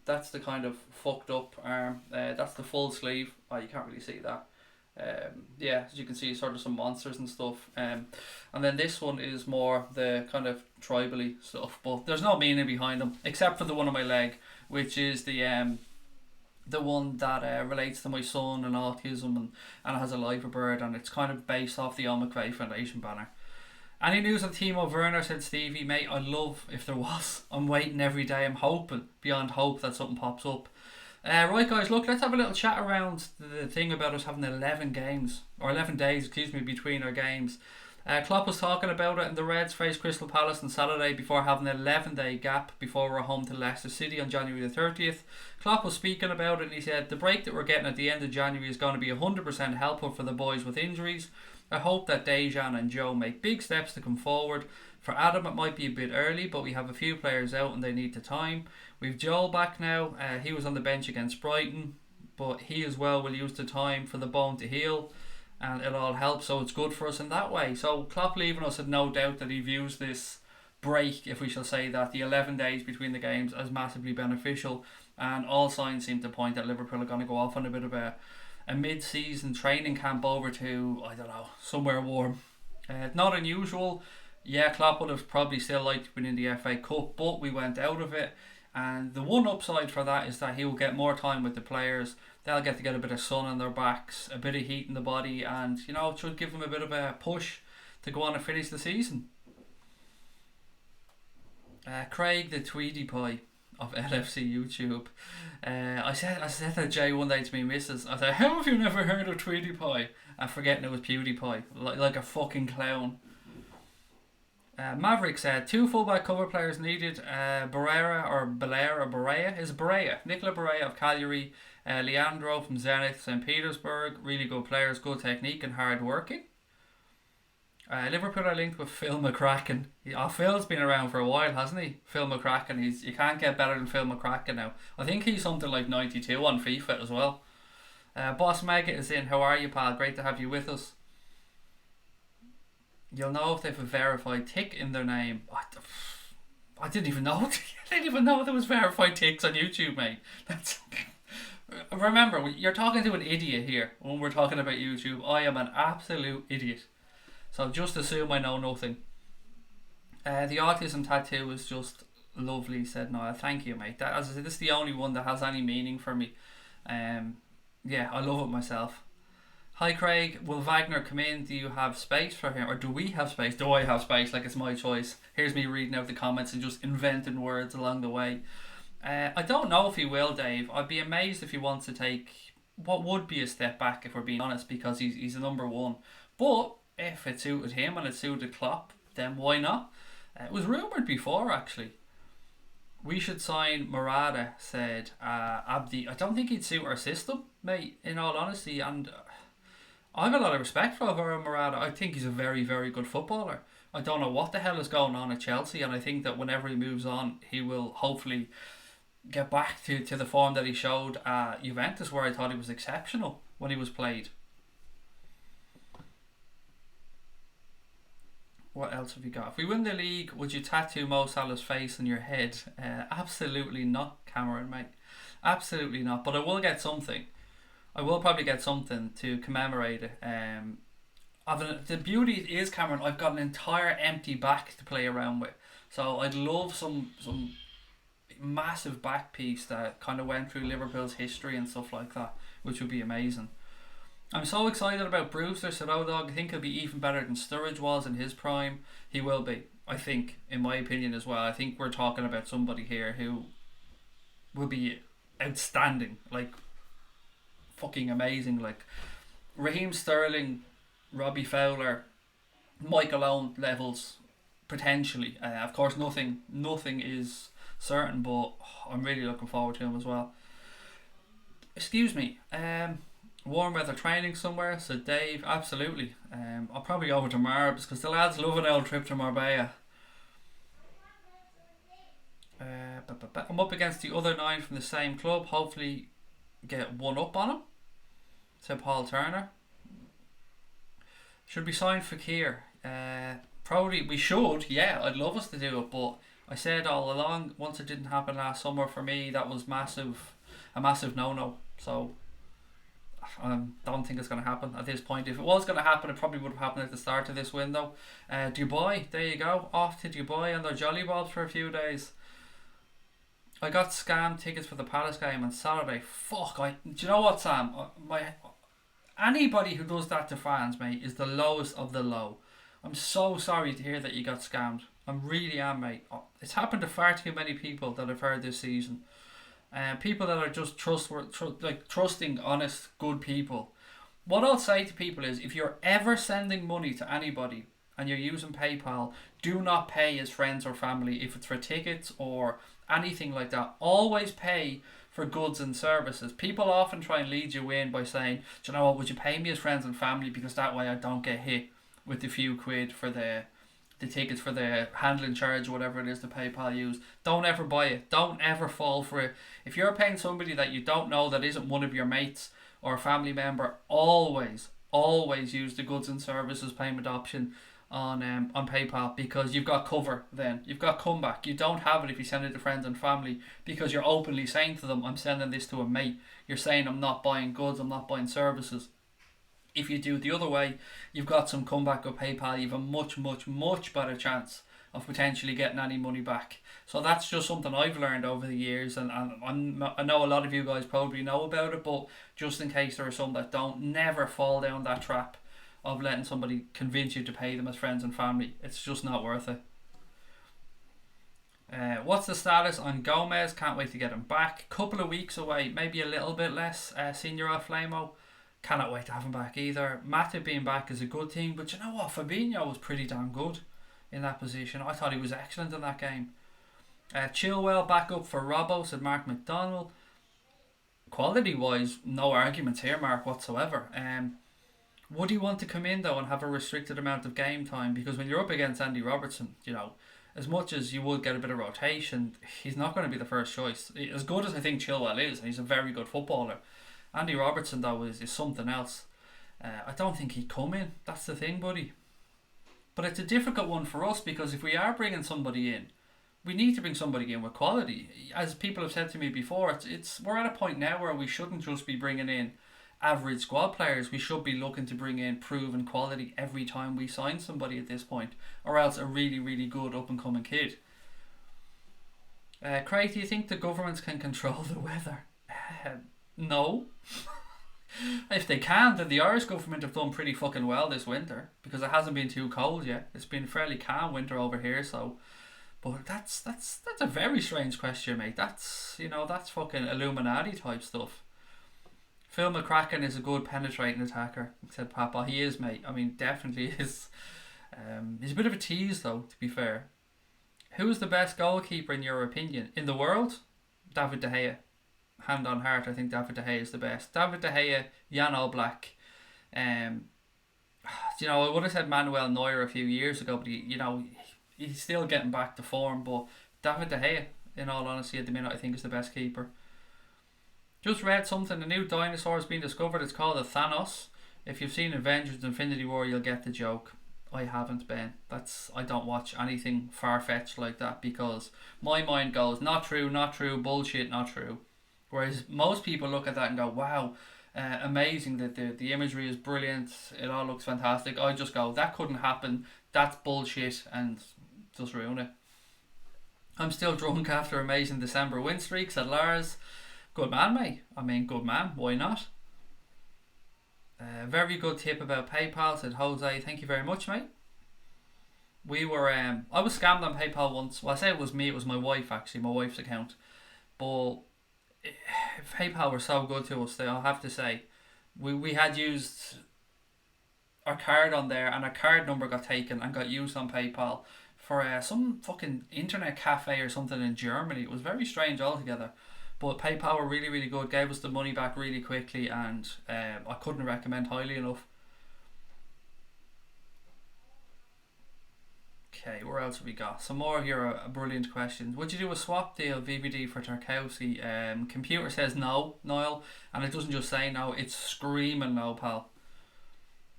That's the kind of fucked up arm. That's the full sleeve. Oh, you can't really see that. Yeah, as you can see, sort of some monsters and stuff. And then this one is more the kind of tribally stuff, but there's no meaning behind them except for the one on my leg, which is the one that relates to my son and autism, and it has a liver bird, and it's kind of based off the Omicron Foundation banner. Any news on Timo Werner? Said Stevie. Mate, I'd love if there was. I'm waiting every day. I'm hoping beyond hope that something pops up. Right, guys, look, let's have a little chat around the thing about us having 11 days, between our games. Klopp was talking about it, and the Reds faced Crystal Palace on Saturday before having an 11-day gap before we're home to Leicester City on January the 30th. Klopp was speaking about it and he said, the break that we're getting at the end of January is going to be 100% helpful for the boys with injuries. I hope that Dejan and Joe make big steps to come forward. For Adam it might be a bit early, but we have a few players out and they need the time. We've Joel back now. He was on the bench against Brighton, but he as well will use the time for the bone to heal, and it'll all help, so it's good for us in that way. So Klopp leaving us had no doubt that he views this break, if we shall say that, the 11 days between the games, as massively beneficial, and all signs seem to point that Liverpool are going to go off on a bit of a mid-season training camp over to, I don't know, somewhere warm. Not unusual. Yeah, Klopp would have probably still liked to win in the FA Cup, but we went out of it. And the one upside for that is that he will get more time with the players. They'll get to get a bit of sun on their backs, a bit of heat in the body, and it should give them a bit of a push to go on and finish the season. Craig the Tweedy Pie of LFC YouTube. I said that Jay one day to me missus. I said, how have you never heard of Tweedy Pie? And forgetting it was PewDiePie, like a fucking clown. Maverick said 2 fullback cover players needed. Barea is Barea. Nicola Barea of Cagliari, Leandro from Zenit St. Petersburg. Really good players, good technique and hard working. Liverpool are linked with Phil McCracken. Phil's been around for a while, hasn't he? Phil McCracken. You can't get better than Phil McCracken now. I think he's something like 92 on FIFA as well. Boss Mega is in. How are you, pal? Great to have you with us. You'll know if they have a verified tick in their name. I didn't even know. I didn't even know there was verified ticks on YouTube, mate. Remember, you're talking to an idiot here when we're talking about YouTube. I am an absolute idiot. So just assume I know nothing. The autism tattoo is just lovely, said Niall. Thank you, mate. As I said, this is the only one that has any meaning for me. Yeah, I love it myself. Hi Craig, will Wagner come in? Do you have space for him? Or do we have space? Do I have space? Like it's my choice. Here's me reading out the comments and just inventing words along the way. I don't know if he will, Dave. I'd be amazed if he wants to take what would be a step back, if we're being honest, because he's a number one. But if it suited him and it suited Klopp, then why not? It was rumoured before, actually. We should sign Murata, said Abdi. I don't think he'd suit our system, mate, in all honesty. And I have a lot of respect for Alvaro Murata. I think he's a very, very good footballer. I don't know what the hell is going on at Chelsea, and I think that whenever he moves on, he will hopefully get back to the form that he showed at Juventus, where I thought he was exceptional when he was played. What else have you got? If we win the league, would you tattoo Mo Salah's face on your head? Absolutely not, Cameron, mate. Absolutely not. But I will get something. I will probably get something to commemorate it. The beauty is, Cameron, I've got an entire empty back to play around with. So I'd love some massive back piece that kind of went through Liverpool's history and stuff like that, which would be amazing. I'm so excited about Brewster, said Odog. I think he'll be even better than Sturridge was in his prime. He will be, I think, in my opinion as well. I think we're talking about somebody here who will be outstanding, like fucking amazing. Like Raheem Sterling, Robbie Fowler, Michael Owen levels, potentially. Of course, nothing is certain, but I'm really looking forward to him as well. Excuse me. Warm weather training somewhere, said Dave. Absolutely. I'll probably go over to Marbs because the lads love an old trip to Marbella. I'm up against the other 9 from the same club. Hopefully get one up on him, said Paul Turner. Should we sign Fekir? Probably we should. Yeah, I'd love us to do it, but I said all along, once it didn't happen last summer, for me that was a massive no-no. So I don't think it's going to happen at this point. If it was going to happen, it probably would have happened at the start of this window. Dubai, there you go, off to Dubai on their jolly bobs for a few days. I got scammed tickets for the Palace game on Saturday. Fuck, do you know what, Sam? Anybody who does that to fans, mate, is the lowest of the low. I'm so sorry to hear that you got scammed. I really am, mate. It's happened to far too many people that I've heard this season. People that are just trusting, honest, good people. What I'll say to people is, if you're ever sending money to anybody and you're using PayPal, do not pay as friends or family if it's for tickets or anything like that. Always pay for goods and services. People often try and lead you in by saying, do you know what, would you pay me as friends and family because that way I don't get hit with the few quid for the tickets, for the handling charge or whatever it is the PayPal use. Don't ever buy it. Don't ever fall for it. If you're paying somebody that you don't know, that isn't one of your mates or a family member, always use the goods and services payment option on PayPal, because you've got cover then. You've got comeback. You don't have it if you send it to friends and family, because you're openly saying to them, I'm sending this to a mate. You're saying I'm not buying goods, I'm not buying services. If you do it the other way, you've got some comeback with PayPal. You have a much better chance of potentially getting any money back. So that's just something I've learned over the years, and I know a lot of you guys probably know about it, but just in case there are some that don't, never fall down that trap of letting somebody convince you to pay them as friends and family. It's just not worth it. What's the status on Gomez? Can't wait to get him back. Couple of weeks away, maybe a little bit less. Senor Flamo, cannot wait to have him back either. Matip being back is a good thing, but you know what? Fabinho was pretty damn good in that position. I thought he was excellent in that game. Chilwell back up for Robbo, said Mark McDonald. Quality wise, no arguments here, Mark, whatsoever. Would he want to come in though and have a restricted amount of game time? Because when you're up against Andy Robertson, you know, as much as you would get a bit of rotation, he's not going to be the first choice. As good as I think Chilwell is, and he's a very good footballer, Andy Robertson though is something else. I don't think he'd come in. That's the thing, buddy. But it's a difficult one for us, because if we are bringing somebody in, we need to bring somebody in with quality. As people have said to me before, we're at a point now where we shouldn't just be bringing in average squad players. We should be looking to bring in proven quality every time we sign somebody at this point, or else a really good up and coming kid. Craig, do you think the governments can control the weather? No. If they can, then the Irish government have done pretty fucking well this winter, because it hasn't been too cold yet. It's been a fairly calm winter over here, so But that's a very strange question, mate. That's fucking Illuminati type stuff. Phil McCracken is a good penetrating attacker, said Papa. He is, mate. I mean, definitely is. He's a bit of a tease, though, to be fair. Who is the best goalkeeper in your opinion? In the world? David De Gea. Hand on heart, I think David De Gea is the best. David De Gea, Jan Oblak. I would have said Manuel Neuer a few years ago, but he's still getting back to form. But David De Gea, in all honesty, at the minute, I think is the best keeper. Just read something. A new dinosaur has been discovered. It's called a Thanos. If you've seen Avengers Infinity War, you'll get the joke. I haven't, Ben. I don't watch anything far-fetched like that because my mind goes, not true, bullshit, not true. Whereas most people look at that and go, wow, amazing, that the imagery is brilliant, it all looks fantastic. I just go, that couldn't happen, that's bullshit, and just ruin it. I'm still drunk after amazing December win streak, said Lars. Good man, mate. I mean, good man, why not? Very good tip about PayPal, said Jose. Thank you very much, mate. I was scammed on PayPal once. Well, I say it was me, it was my wife, actually, my wife's account. But PayPal were so good to us, I'll have to say. We had used our card on there, and our card number got taken and got used on PayPal for some fucking internet cafe or something in Germany. It was very strange altogether. But PayPal were really, really good, gave us the money back really quickly, and I couldn't recommend highly enough. Okay, where else have we got? Some more of your brilliant questions. Would you do a swap deal, VVD for Tarkowski? Computer says no, Niall, and it doesn't just say no, it's screaming no, pal.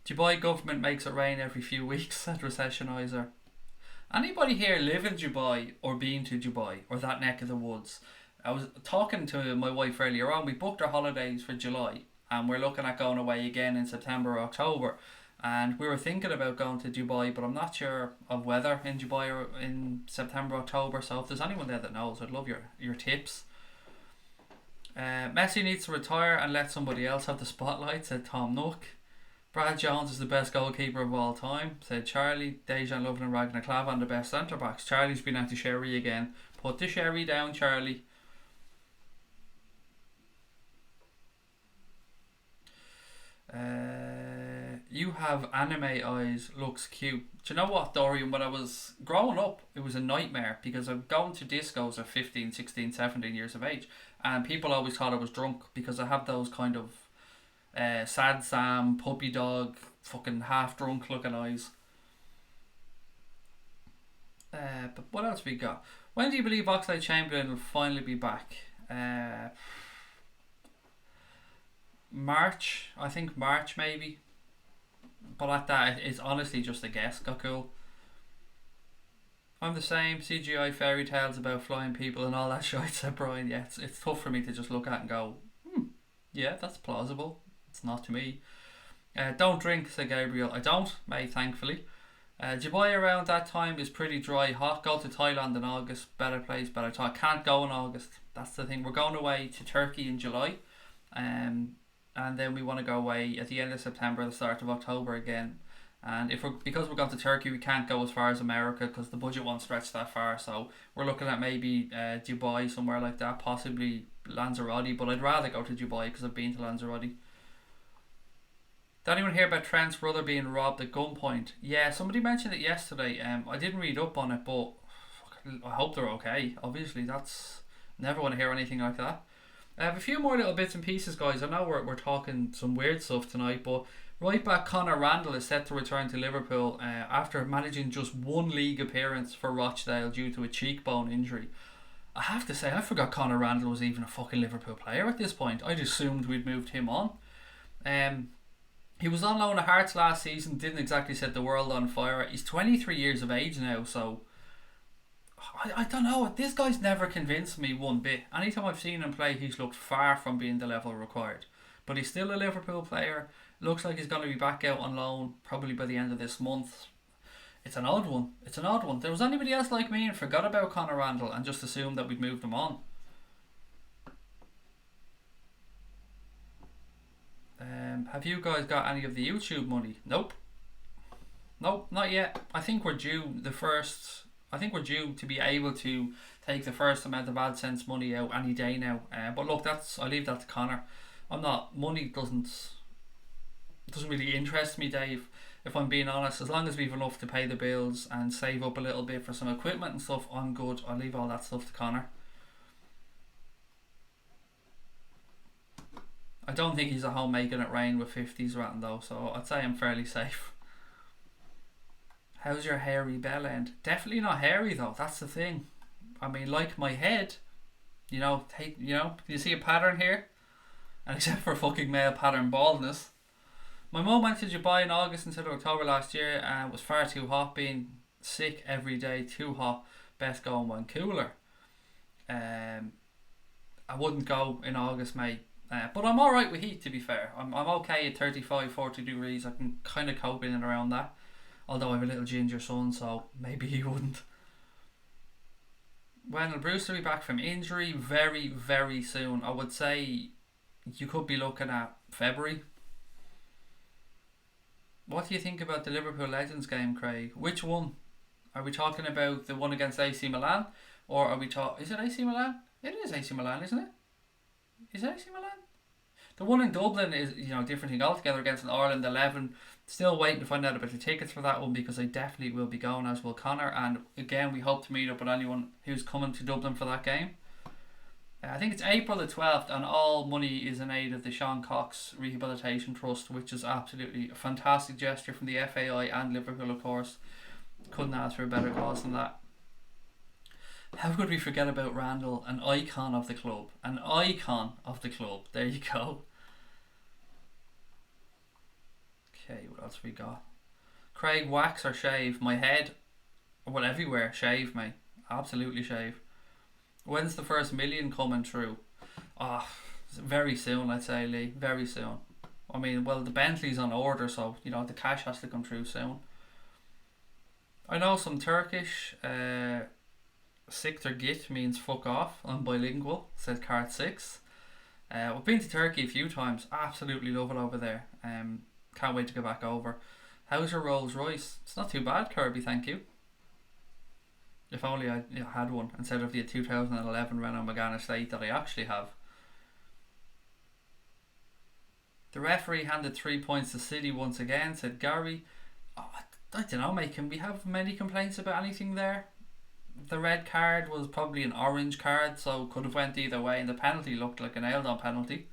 Dubai government makes it rain every few weeks, said Recessionizer. Anybody here live in Dubai or been to Dubai or that neck of the woods? I was talking to my wife earlier on. We booked our holidays for July and we're looking at going away again in September or October, and we were thinking about going to Dubai, but I'm not sure of weather in Dubai or in September, October. So if there's anyone there that knows, I'd love your tips. Messi needs to retire and let somebody else have the spotlight, said Tom Nook. Brad Jones is the best goalkeeper of all time, said Charlie. Dejan Lovren and Ragnar Klavan the best centre backs. Charlie's been out to Sherry again. Put the Sherry down, Charlie. You have anime eyes, looks cute. Do you know what, Dorian? When I was growing up, it was a nightmare because I'm going to discos at 15, 16, 17 years of age, and people always thought I was drunk because I have those kind of sad Sam, puppy dog, fucking half drunk looking eyes. But what else we got? When do you believe Oxlade-Chamberlain will finally be back? March, I think March maybe. But at that, it's honestly just a guess. Got cool. I'm the same. CGI fairy tales about flying people and all that shit, said Brian. Yeah, it's tough for me to just look at and go, yeah, that's plausible. It's not to me. Don't drink, said Gabriel. I don't, mate, thankfully. Dubai around that time is pretty dry, hot. Go to Thailand in August. Better place, better time. Can't go in August. That's the thing. We're going away to Turkey in July. And then we want to go away at the end of September, the start of October again. And because we're going to Turkey, we can't go as far as America because the budget won't stretch that far. So we're looking at maybe Dubai, somewhere like that, possibly Lanzarote. But I'd rather go to Dubai because I've been to Lanzarote. Did anyone hear about Trent's brother being robbed at gunpoint? Yeah, somebody mentioned it yesterday. I didn't read up on it, but I hope they're okay. Obviously, never want to hear anything like that. I have a few more little bits and pieces, guys. I know we're talking some weird stuff tonight, but right back Conor Randall is set to return to Liverpool after managing just one league appearance for Rochdale due to a cheekbone injury. I have to say, I forgot Conor Randall was even a fucking Liverpool player at this point. I'd assumed we'd moved him on. He was on loan at Hearts last season, didn't exactly set the world on fire. He's 23 years of age now, so I don't know. This guy's never convinced me one bit. Anytime I've seen him play, he's looked far from being the level required. But he's still a Liverpool player. Looks like he's going to be back out on loan probably by the end of this month. It's an odd one. There was anybody else like me and forgot about Conor Randall and just assumed that we'd moved him on. Have you guys got any of the YouTube money? Nope, not yet. I think we're due the first I think we're due to be able to take the first amount of AdSense money out any day now. But look, I leave that to Connor. I'm not money doesn't really interest me, Dave. If I'm being honest, as long as we've enough to pay the bills and save up a little bit for some equipment and stuff, I'm good. I'll leave all that stuff to Connor. I don't think he's at home making it rain with 50s ratting though, so I'd say I'm fairly safe. How's your hairy bell end? Definitely not hairy though, that's the thing. I mean, like my head, do you see a pattern here? And except for fucking male pattern baldness. My mum went to Dubai in August instead of October last year and it was far too hot, being sick every day, too hot, best going when cooler. I wouldn't go in August, mate. But I'm alright with heat, to be fair. I'm okay at 35, 40 degrees. I can kind of cope in and around that. Although I have a little ginger son, so maybe he wouldn't. When will Brewster be back from injury? Very, very soon. I would say you could be looking at February. What do you think about the Liverpool Legends game, Craig? Which one? Are we talking about the one against AC Milan? Or are we talking... Is it AC Milan? It is AC Milan, isn't it? Is it AC Milan? The one in Dublin is, different thing altogether against an Ireland 11. Still waiting to find out about the tickets for that one because I definitely will be going, as will Connor. And again, we hope to meet up with anyone who's coming to Dublin for that game. I think it's April the 12th and all money is in aid of the Sean Cox Rehabilitation Trust, which is absolutely a fantastic gesture from the FAI and Liverpool, of course. Couldn't ask for a better cause than that. How could we forget about Randall, an icon of the club? An icon of the club. There you go. Okay, what else we got? Craig, wax or shave? My head, well, everywhere, shave, mate. Absolutely shave. When's the first million coming through? Very soon, I'd say, Lee. Very soon. I mean, well, the Bentley's on order, so, the cash has to come through soon. I know some Turkish. Siktir git means fuck off. I'm bilingual, said Cart 6. We've been to Turkey a few times. Absolutely love it over there. Can't wait to go back over. How's your Rolls Royce? It's not too bad, Kirby, thank you. If only I had one instead of the 2011 Renault Megane Estate that I actually have. The referee handed 3 points to City once again, said Gary. I don't know, mate. Can we have many complaints about anything there? The red card was probably an orange card, so could have went either way, and the penalty looked like an nailed-on penalty.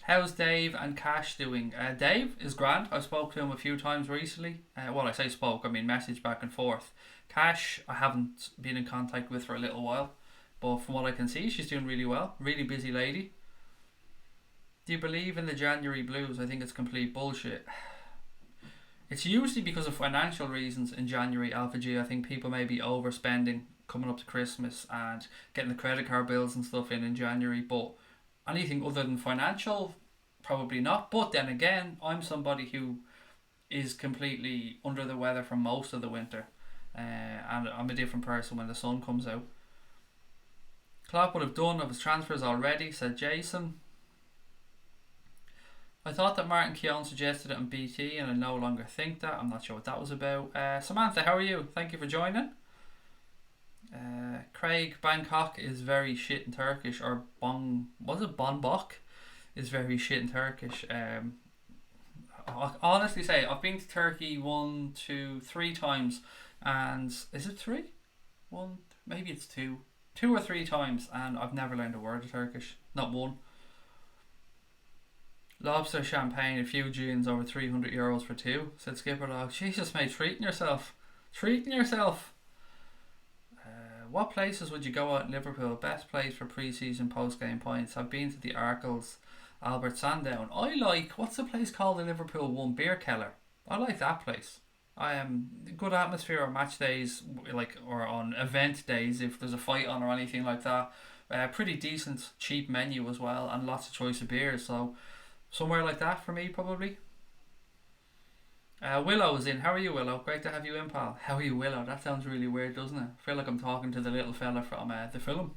How's Dave and Cash doing? Dave is grand. I spoke to him a few times recently. I say spoke, I mean message back and forth. Cash, I haven't been in contact with for a little while, but from what I can see, she's doing really well. Really busy lady. Do you believe in the January blues? I think it's complete bullshit. It's usually because of financial reasons in January, Alpha G. I think people may be overspending coming up to Christmas and getting the credit card bills and stuff in January, but anything other than financial, probably not. But then again, I'm somebody who is completely under the weather for most of the winter, and I'm a different person when the sun comes out. Klopp would have done of his transfers already, said Jason. I thought that Martin Keown suggested it on BT and I no longer think that. I'm not sure what that was about. Samantha, how are you? Thank you for joining. Craig, Bangkok is very shit in Turkish, or Bonbok is very shit in Turkish. I'll honestly say I've been to Turkey 1, 2, 3 times, and is it 3? Maybe it's 2 or 3 times, and I've never learned a word of Turkish, not one. Lobster, champagne, a few jeans, over €300 for 2, said Skipper Dog. Jesus, mate, treating yourself. What places would you go out in Liverpool? Best place for pre-season post-game points. I've been to the Arkles, Albert Sandown. I like, what's the place called in Liverpool? One Beer Keller. I like that place. Good atmosphere on match days, or on event days if there's a fight on or anything like that. Pretty decent, cheap menu as well, and lots of choice of beers. So somewhere like that for me, probably. Willow's in. How are you, Willow? Great to have you in, pal. How are you, Willow? That sounds really weird, doesn't it? I feel like I'm talking to the little fella from the film.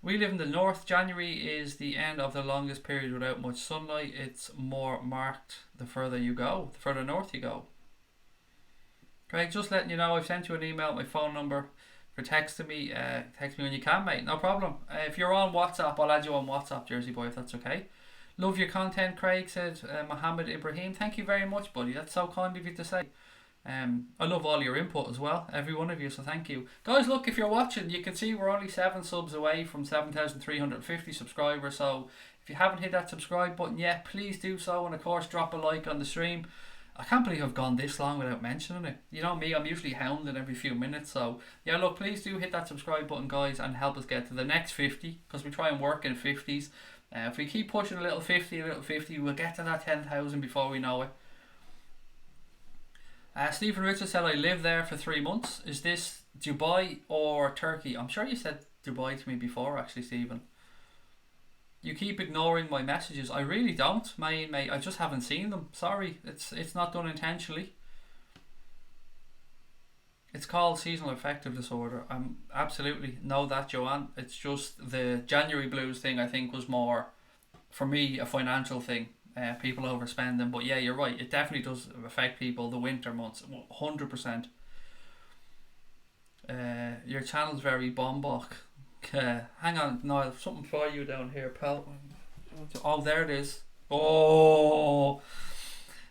We live in the north. January is the end of the longest period without much sunlight. It's more marked the further you go, the further north you go. Craig, just letting you know, I've sent you an email, my phone number for texting me. Text me when you can, mate. No problem. If you're on WhatsApp, I'll add you on WhatsApp, Jersey boy, if that's okay. Love your content, Craig, said Mohammed Ibrahim. Thank you very much, buddy. That's so kind of you to say. I love all your input as well, every one of you, so thank you. Guys, look, if you're watching, you can see we're only 7 subs away from 7,350 subscribers, so if you haven't hit that subscribe button yet, please do so, and of course drop a like on the stream. I can't believe I've gone this long without mentioning it. You know me, I'm usually hounding every few minutes, so yeah, look, please do hit that subscribe button, guys, and help us get to the next 50, because we try and work in 50s. If we keep pushing a little 50, we'll get to that 10,000 before we know it. Stephen Richards said, I live there for 3 months. Is this Dubai or Turkey? I'm sure you said Dubai to me before, actually, Stephen. You keep ignoring my messages. I really don't, mate. I just haven't seen them. Sorry, it's not done intentionally. It's called seasonal affective disorder. I'm absolutely know that, Joanne. It's just the January blues thing, I think, was more, for me, a financial thing. People overspending, but yeah, you're right, it definitely does affect people the winter months, 100%. Your channel's very bombok. Hang on, Niall, something for you down here, pal. Oh, there it is. Oh,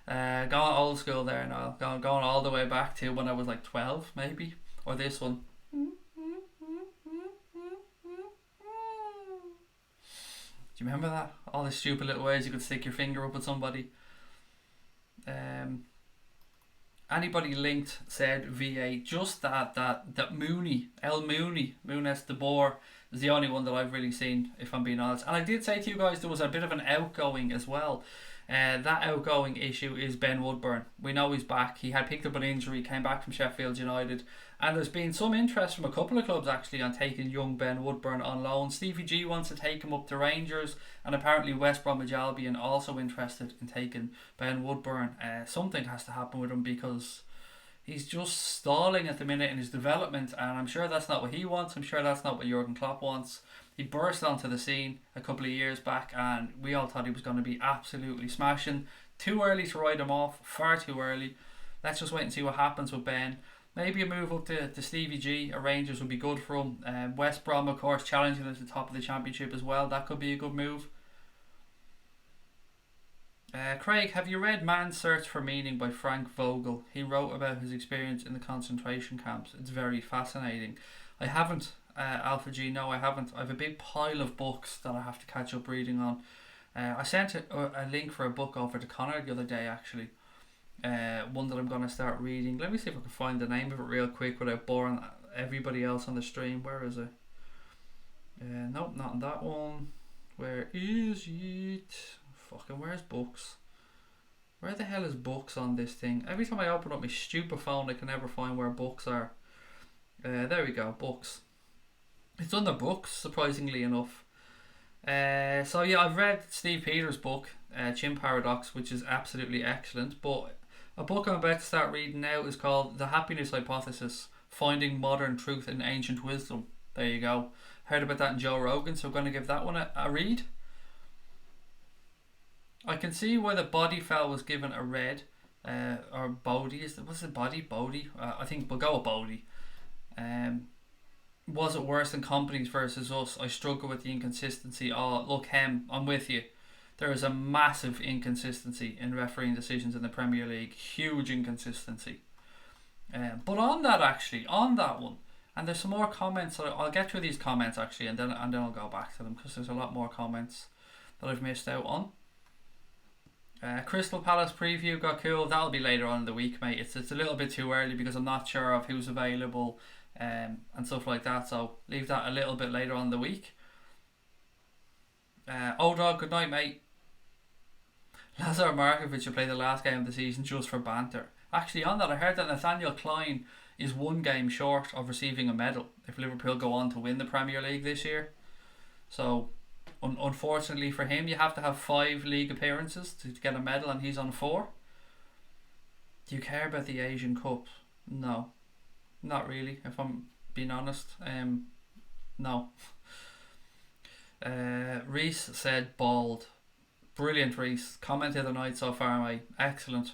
going old school there, Niall. Going all the way back to when I was like 12, maybe, or this one. Do you remember that? All the stupid little ways you could stick your finger up at somebody. Anybody linked said VA. Just that Mooney, El Mooney, Muniz de Boer is the only one that I've really seen, if I'm being honest. And I did say to you guys there was a bit of an outgoing as well. That outgoing issue is Ben Woodburn. We know he's back. He had picked up an injury, came back from Sheffield United, and there's been some interest from a couple of clubs actually on taking young Ben Woodburn on loan. Stevie G wants to take him up to Rangers, and apparently West Bromwich Albion also interested in taking Ben Woodburn. Something has to happen with him because he's just stalling at the minute in his development, and I'm sure that's not what he wants. I'm sure that's not what Jurgen Klopp wants. He burst onto the scene a couple of years back and we all thought he was going to be absolutely smashing. Too early to write him off, far too early. Let's just wait and see what happens with Ben. Maybe a move up to Stevie G at Rangers would be good for him. West Brom, of course, challenging at the top of the Championship as well. That could be a good move. Craig, have you read Man's Search for Meaning by Frank Vogel? He wrote about his experience in the concentration camps. It's very fascinating. I haven't. Alpha G, no, I haven't. I have a big pile of books that I have to catch up reading on. I sent a link for a book over to Connor the other day, actually. One that I'm going to start reading. Let me see if I can find the name of it real quick without boring everybody else on the stream. Where is it? Nope, not on that one. Where is it? Fucking, where's books? Where the hell is books on this thing? Every time I open up my stupid phone, I can never find where books are. There we go, books. It's under books, surprisingly enough. So yeah, I've read Steve Peters' book, Chin Paradox, which is absolutely excellent. But a book I'm about to start reading now is called The Happiness Hypothesis: Finding Modern Truth in Ancient Wisdom. There you go. Heard about that in Joe Rogan, so I'm going to give that one a read. I can see why the Body fell was given a red, or Bodie. What's it, Body? Bodie? I think we'll go with Bodie. Was it worse than Companies versus Us? I struggle with the inconsistency. Oh, look, I'm with you. There is a massive inconsistency in refereeing decisions in the Premier League. Huge inconsistency. But on that one, and there's some more comments. I'll get through these comments actually, and then I'll go back to them because there's a lot more comments that I've missed out on. Crystal Palace preview got cool. That'll be later on in the week, mate. It's a little bit too early because I'm not sure of who's available. And stuff like that, so leave that a little bit later on in the week. Dog, good night, mate. Lazar Markovic will play the last game of the season just for banter. Actually, on that, I heard that Nathaniel Klein is one game short of receiving a medal if Liverpool go on to win the Premier League this year. So unfortunately for him, you have to have 5 league appearances to get a medal, and he's on 4. Do you care about the Asian Cup? No. Not really, if I'm being honest. No. Reese said bald. Brilliant, Reese. Comment of the night so far, mate. Excellent.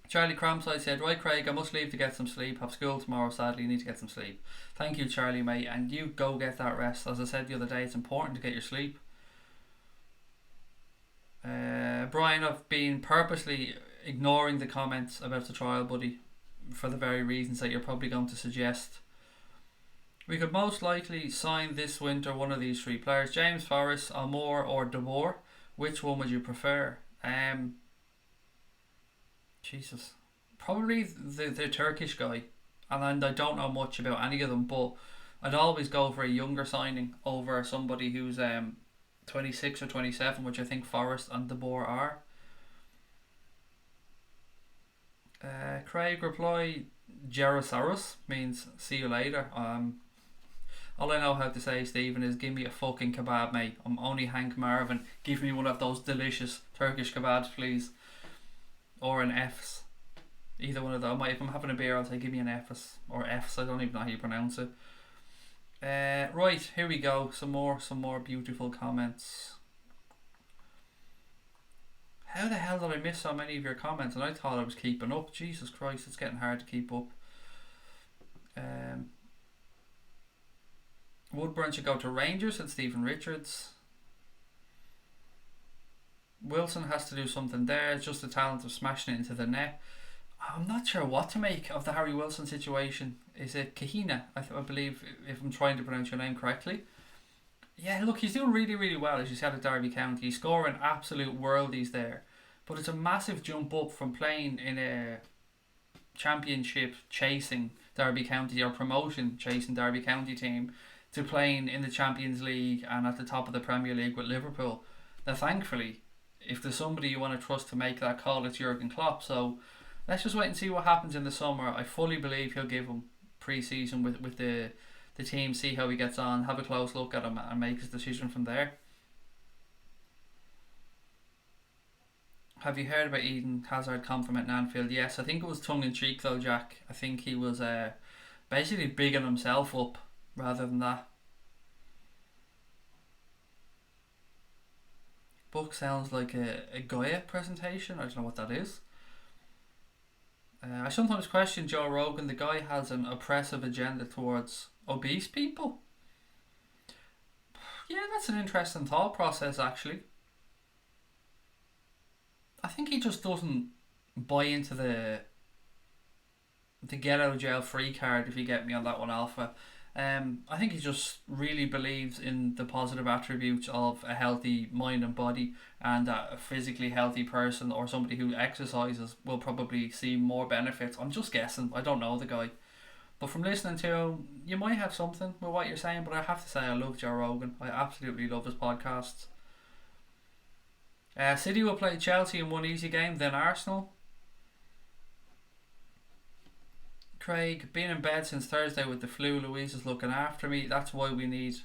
Charlie Crampside said, right, Craig, I must leave to get some sleep. Have school tomorrow, sadly. Need to get some sleep. Thank you, Charlie, mate. And you go get that rest. As I said the other day, it's important to get your sleep. Brian, I've been purposely ignoring the comments about the trial, buddy, for the very reasons that you're probably going to suggest. We could most likely sign this winter one of these three players: James Forrest, Almore, or De Boer. Which one would you prefer? Jesus, probably the Turkish guy. And I don't know much about any of them, but I'd always go for a younger signing over somebody who's 26 or 27, which I think Forrest and De Boer are. Craig reply, Gerosaurus means see you later. All I know how to say, Stephen, is give me a fucking kebab, mate. I'm only Hank Marvin. Give me one of those delicious Turkish kebabs, please. Or an F's. Either one of those. If I'm having a beer, I'll say give me an F's. Or F's, I don't even know how you pronounce it. Right, here we go. Some more beautiful comments. How the hell did I miss so many of your comments? And I thought I was keeping up. Jesus Christ, it's getting hard to keep up. Woodburn should go to Rangers, said Stephen Richards. Wilson has to do something there. It's just the talent of smashing it into the net. I'm not sure what to make of the Harry Wilson situation. Is it Kahina? I believe, if I'm trying to pronounce your name correctly. Yeah, look, he's doing really, really well, as you said, at Derby County. He's scoring absolute worldies there. But it's a massive jump up from playing in a championship chasing Derby County, or promotion chasing Derby County team, to playing in the Champions League and at the top of the Premier League with Liverpool. Now, thankfully, if there's somebody you want to trust to make that call, it's Jurgen Klopp. So let's just wait and see what happens in the summer. I fully believe he'll give him pre-season with the team, see how he gets on, have a close look at him, and make his decision from there. Have you heard about Eden Hazard compliment in Anfield? Yes, I think it was tongue-in-cheek though, Jack. I think he was basically bigging himself up rather than that. Book sounds like a Gaia presentation. I don't know what that is. I sometimes question Joe Rogan. The guy has an oppressive agenda towards obese people. Yeah, that's an interesting thought process, actually. I think he just doesn't buy into the get out of jail free card, if you get me on that one, Alpha. I think he just really believes in the positive attributes of a healthy mind and body, and that a physically healthy person or somebody who exercises will probably see more benefits. I'm just guessing. I don't know the guy. But from listening to him, you might have something with what you're saying, but I have to say I love Joe Rogan. I absolutely love his podcasts. City will play Chelsea in one easy game, then Arsenal. Craig, been in bed since Thursday with the flu. Louise is looking after me. That's why we need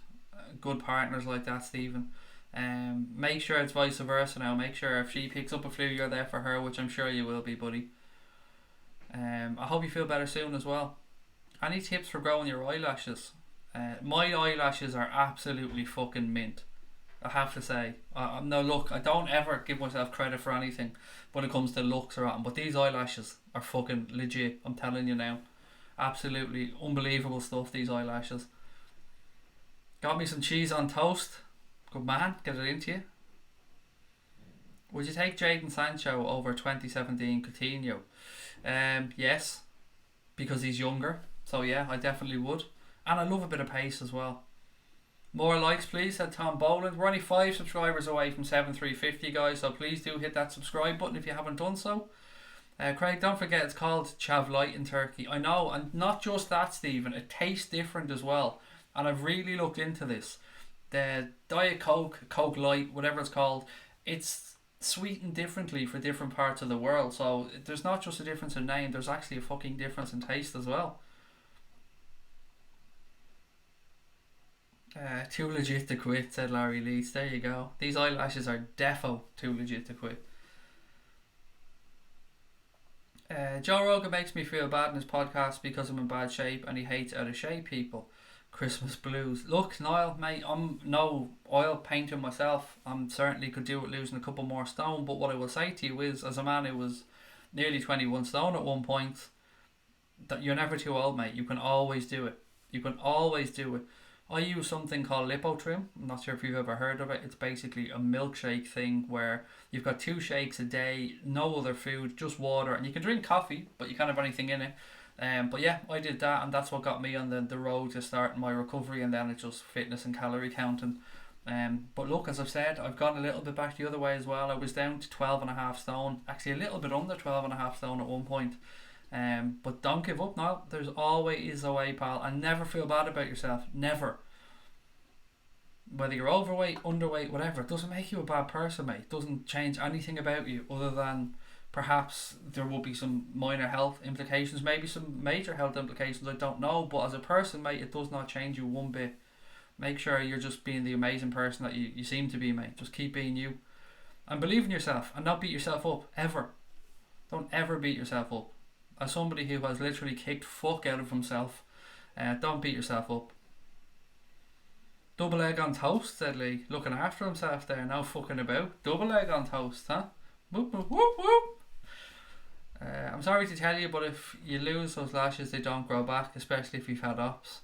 good partners like that, Stephen. Make sure it's vice versa now. Make sure if she picks up a flu, you're there for her, which I'm sure you will be, buddy. I hope you feel better soon as well. Any tips for growing your eyelashes? My eyelashes are absolutely fucking mint, I have to say. No, look, I don't ever give myself credit for anything when it comes to looks or anything, but these eyelashes are fucking legit. I'm telling you now. Absolutely unbelievable stuff, these eyelashes. Got me some cheese on toast. Good man, get it into you. Would you take Jadon Sancho over 2017 Coutinho? Yes, because he's younger. So yeah, I definitely would. And I love a bit of pace as well. More likes please, said Tom Boland. We're only 5 subscribers away from 7,350, guys, so please do hit that subscribe button if you haven't done so. Craig, don't forget it's called Chav Light in Turkey. I know, and not just that, Stephen, it tastes different as well. And I've really looked into this. The Diet Coke, Coke Light, whatever it's called, it's sweetened differently for different parts of the world. So there's not just a difference in name, there's actually a fucking difference in taste as well. Too legit to quit, said Larry Leeds. There you go. These eyelashes are defo too legit to quit. Joe Rogan makes me feel bad in his podcast because I'm in bad shape and he hates out of shape people. Christmas blues. Look, Niall, mate, I'm no oil painter myself. I'm certainly could do with losing a couple more stone, but what I will say to you is, as a man who was nearly 21 stone at one point. That you're never too old, mate. You can always do it. You can always do it. I use something called Lipotrim. I'm not sure if you've ever heard of it. It's basically a milkshake thing where you've got 2 shakes a day, no other food, just water, and you can drink coffee, but you can't have anything in it. But yeah, I did that, and that's what got me on the road to starting my recovery, and then it's just fitness and calorie counting. But look, as I've said, I've gone a little bit back the other way as well. I was down to 12.5 stone, actually a little bit under 12.5 stone at one point. But don't give up now. There's always a way, pal, and never feel bad about yourself. Never. Whether you're overweight, underweight, whatever, it doesn't make you a bad person, mate. It doesn't change anything about you other than perhaps there will be some minor health implications, maybe some major health implications, I don't know. But as a person, mate, it does not change you one bit. Make sure you're just being the amazing person that you seem to be, mate. Just keep being you. And believe in yourself and not beat yourself up, ever. Don't ever beat yourself up. As somebody who has literally kicked fuck out of himself, don't beat yourself up. Double egg on toast, said Lee. Looking after himself there, no fucking about. Double egg on toast, huh? Whoop, whoop, whoop, whoop. I'm sorry to tell you, but if you lose those lashes, they don't grow back, especially if you've had ops.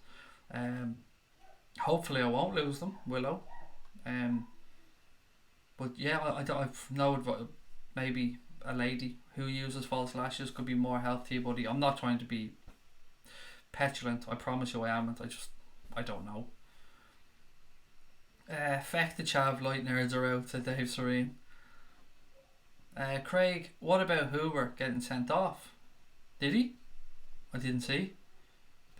Hopefully I won't lose them, Willow. But yeah, I've no maybe a lady who uses false lashes could be more healthy, buddy. I'm not trying to be petulant, I promise you I am. I don't know. Feck the chav, light nerds are out, said Dave Serene. Craig, what about Hoover getting sent off? Did he? I didn't see.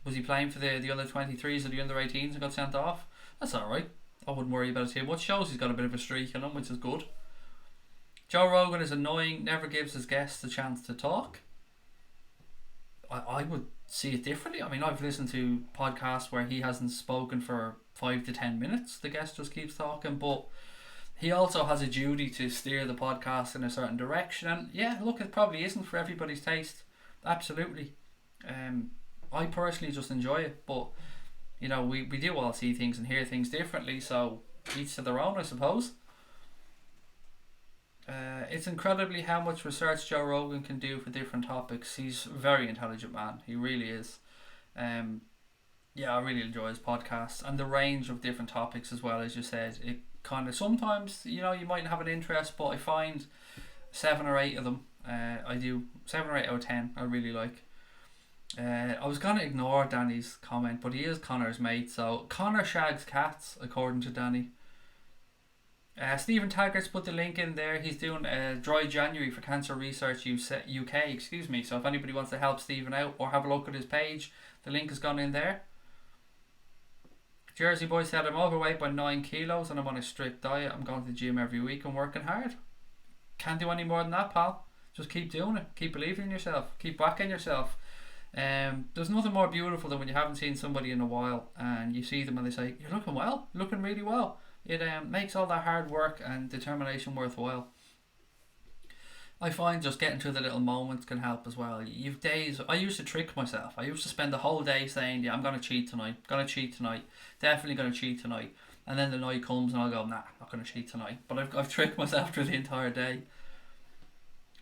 Was he playing for the under 23s or the under 18s and got sent off? That's alright. I wouldn't worry about it too much. Shows he's got a bit of a streak in him, which is good. Joe Rogan is annoying, never gives his guests a chance to talk. I would see it differently. I mean, I've listened to podcasts where he hasn't spoken for 5 to 10 minutes. The guest just keeps talking, but he also has a duty to steer the podcast in a certain direction. And yeah, look, it probably isn't for everybody's taste. Absolutely. I personally just enjoy it, but you know, we do all see things and hear things differently, so each to their own, I suppose. It's incredibly how much research Joe Rogan can do for different topics. He's a very intelligent man. He really is. Yeah, I really enjoy his podcasts and the range of different topics as well. As you said, it kind of sometimes, you know, you might have an interest, but I find 7 or 8 of them, I do 7 or 8 out of 10 I really like. I was going to ignore Danny's comment, but he is Connor's mate, so Connor shags cats according to Danny. Stephen Taggart's put the link in there. He's doing a dry January for Cancer Research UK, so if anybody wants to help Stephen out or have a look at his page, the link has gone in there. Jersey Boy said, I'm overweight by 9 kilos and I'm on a strict diet. I'm going to the gym every week and working hard. Can't do any more than that, pal. Just keep doing it. Keep believing in yourself. Keep backing yourself. There's nothing more beautiful than when you haven't seen somebody in a while and you see them and they say, you're looking well, looking really well. It makes all that hard work and determination worthwhile. I find just getting through the little moments can help as well. You've days, I used to trick myself. I used to spend the whole day saying, yeah, I'm going to cheat tonight, definitely going to cheat tonight. And then the night comes and I'll go, nah, not going to cheat tonight. But I've tricked myself through the entire day.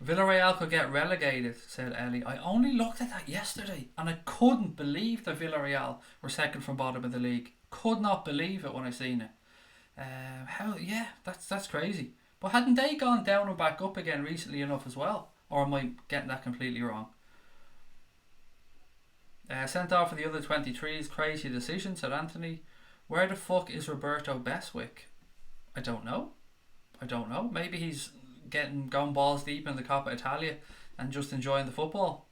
Villarreal could get relegated, said Ellie. I only looked at that yesterday and I couldn't believe that Villarreal were second from bottom of the league. Could not believe it when I seen it. That's crazy. But hadn't they gone down and back up again recently enough as well? Or am I getting that completely wrong? Sent off for the other 23s, crazy decision, said Anthony. Where the fuck is Roberto Beswick? I don't know. Maybe he's going balls deep in the Coppa Italia and just enjoying the football.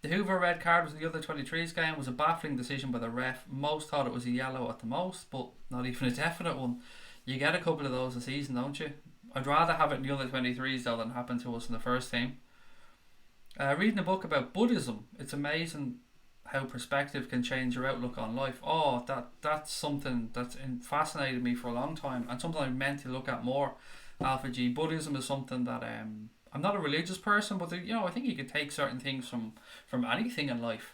The Hoover red card was in the other 23s game. It was a baffling decision by the ref. Most thought it was a yellow at the most, but not even a definite one. You get a couple of those a season, don't you? I'd rather have it in the under 23s though than happen to us in the first team. Reading a book about Buddhism. It's amazing how perspective can change your outlook on life. Oh, that's something that's fascinated me for a long time and something I've meant to look at more. Alpha G. Buddhism is something that I'm not a religious person, but you know, I think you can take certain things from anything in life.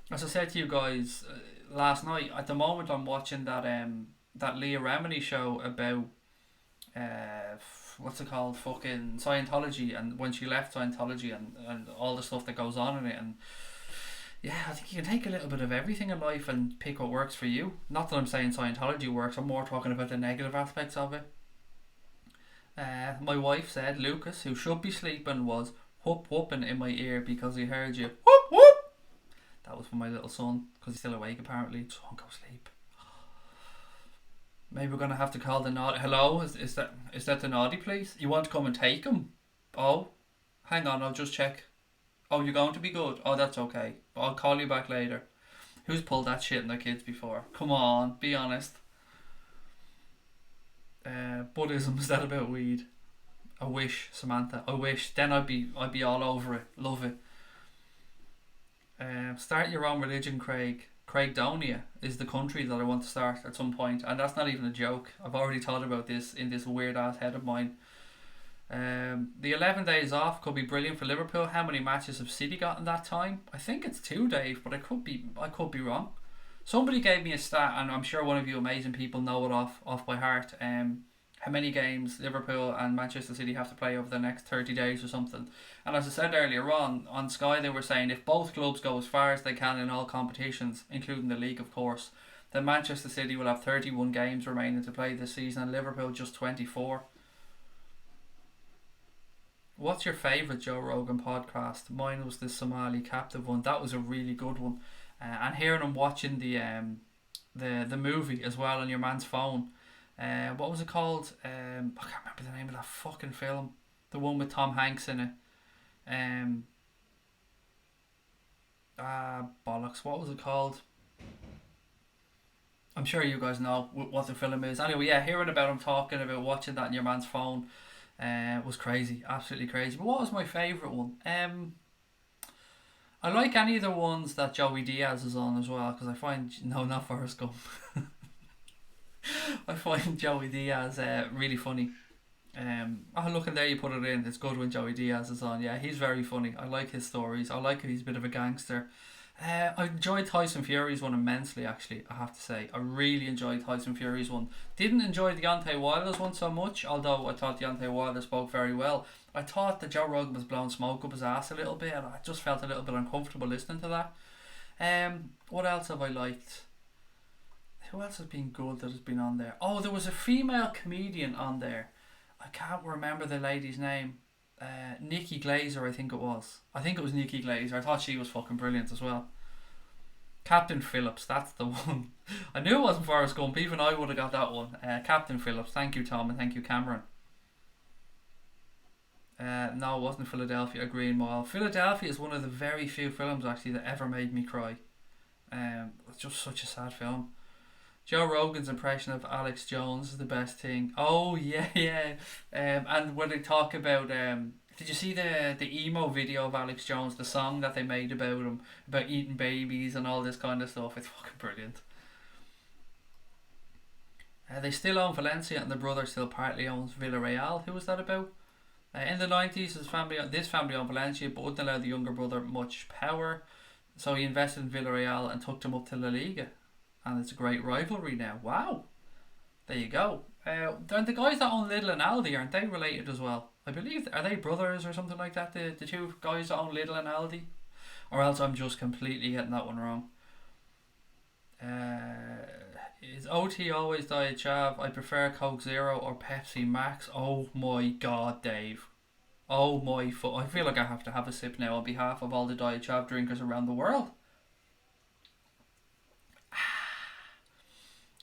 As I said to you guys last night, at the moment I'm watching that Leah Remini show about what's it called, fucking Scientology, and when she left Scientology and all the stuff that goes on in it, and yeah, I think you can take a little bit of everything in life and pick what works for you. Not that I'm saying Scientology works, I'm more talking about the negative aspects of it. My wife said Lucas, who should be sleeping, was whoop whooping in my ear because he heard you whoop whoop. That was for my little son because he's still awake apparently. So don't go sleep. Maybe we're gonna have to call the naughty. Hello, is that the naughty place? You want to come and take him? Oh, hang on, I'll just check. Oh, you're going to be good. Oh, that's okay. I'll call you back later. Who's pulled that shit in their kids before? Come on, be honest. Buddhism, is that about weed? I wish, Samantha. I wish. Then I'd be all over it. Love it. Start your own religion, Craig. Craigdonia is the country that I want to start at some point, and that's not even a joke. I've already thought about this in this weird ass head of mine. The 11 days off could be brilliant for Liverpool. How many matches have City got in that time? I think it's 2 days, but I could be wrong. Somebody gave me a stat, and I'm sure one of you amazing people know it off by heart. How many games Liverpool and Manchester City have to play over the next 30 days or something. And as I said earlier on Sky, they were saying if both clubs go as far as they can in all competitions, including the league of course, then Manchester City will have 31 games remaining to play this season and Liverpool just 24. What's your favourite Joe Rogan podcast? Mine was the Somali captive one. That was a really good one. And hearing him watching the movie as well on your man's phone. What was it called? I can't remember the name of that fucking film. The one with Tom Hanks in it. Bollocks. What was it called? I'm sure you guys know what the film is. Anyway, yeah, hearing about him talking about watching that on your man's phone was crazy. Absolutely crazy. But what was my favourite one? I like any of the ones that Joey Diaz is on as well, because I find... No, not Forrest Gump. I find Joey Diaz really funny. Look, and there you put it in. It's good when Joey Diaz is on. Yeah, he's very funny. I like his stories. I like it. He's a bit of a gangster. I enjoyed Tyson Fury's one immensely, actually, I have to say. I really enjoyed Tyson Fury's one. Didn't enjoy Deontay Wilder's one so much, although I thought Deontay Wilder spoke very well. I thought that Joe Rogan was blowing smoke up his ass a little bit, and I just felt a little bit uncomfortable listening to that. What else have I liked? Who else has been good that has been on there? Oh, there was a female comedian on there. I can't remember the lady's name. Nikki Glazer, I think it was. I think it was Nikki Glazer. I thought she was fucking brilliant as well. Captain Phillips, that's the one. I knew it wasn't Forrest Gump. Even I would have got that one. Captain Phillips. Thank you, Tom, and thank you, Cameron. No, it wasn't Philadelphia, a Green Mile. Philadelphia is one of the very few films actually that ever made me cry. It's just such a sad film. Joe Rogan's impression of Alex Jones is the best thing. Oh yeah. And when they talk about did you see the emo video of Alex Jones, the song that they made about him, about eating babies and all this kind of stuff? It's fucking brilliant. They still own Valencia, and the brother still partly owns Villarreal. Who was that about? In the 90s, this family owned Valencia, but wouldn't allow the younger brother much power, so he invested in Villarreal and took them up to La Liga. And it's a great rivalry now. Wow. There you go. And the guys that own Lidl and Aldi, aren't they related as well? I believe, are they brothers or something like that? The two guys that own Lidl and Aldi? Or else I'm just completely getting that one wrong. Is OT always Diet Chav? I prefer Coke Zero or Pepsi Max. Oh my god, Dave. Oh my foot. I feel like I have to have a sip now on behalf of all the Diet Chav drinkers around the world.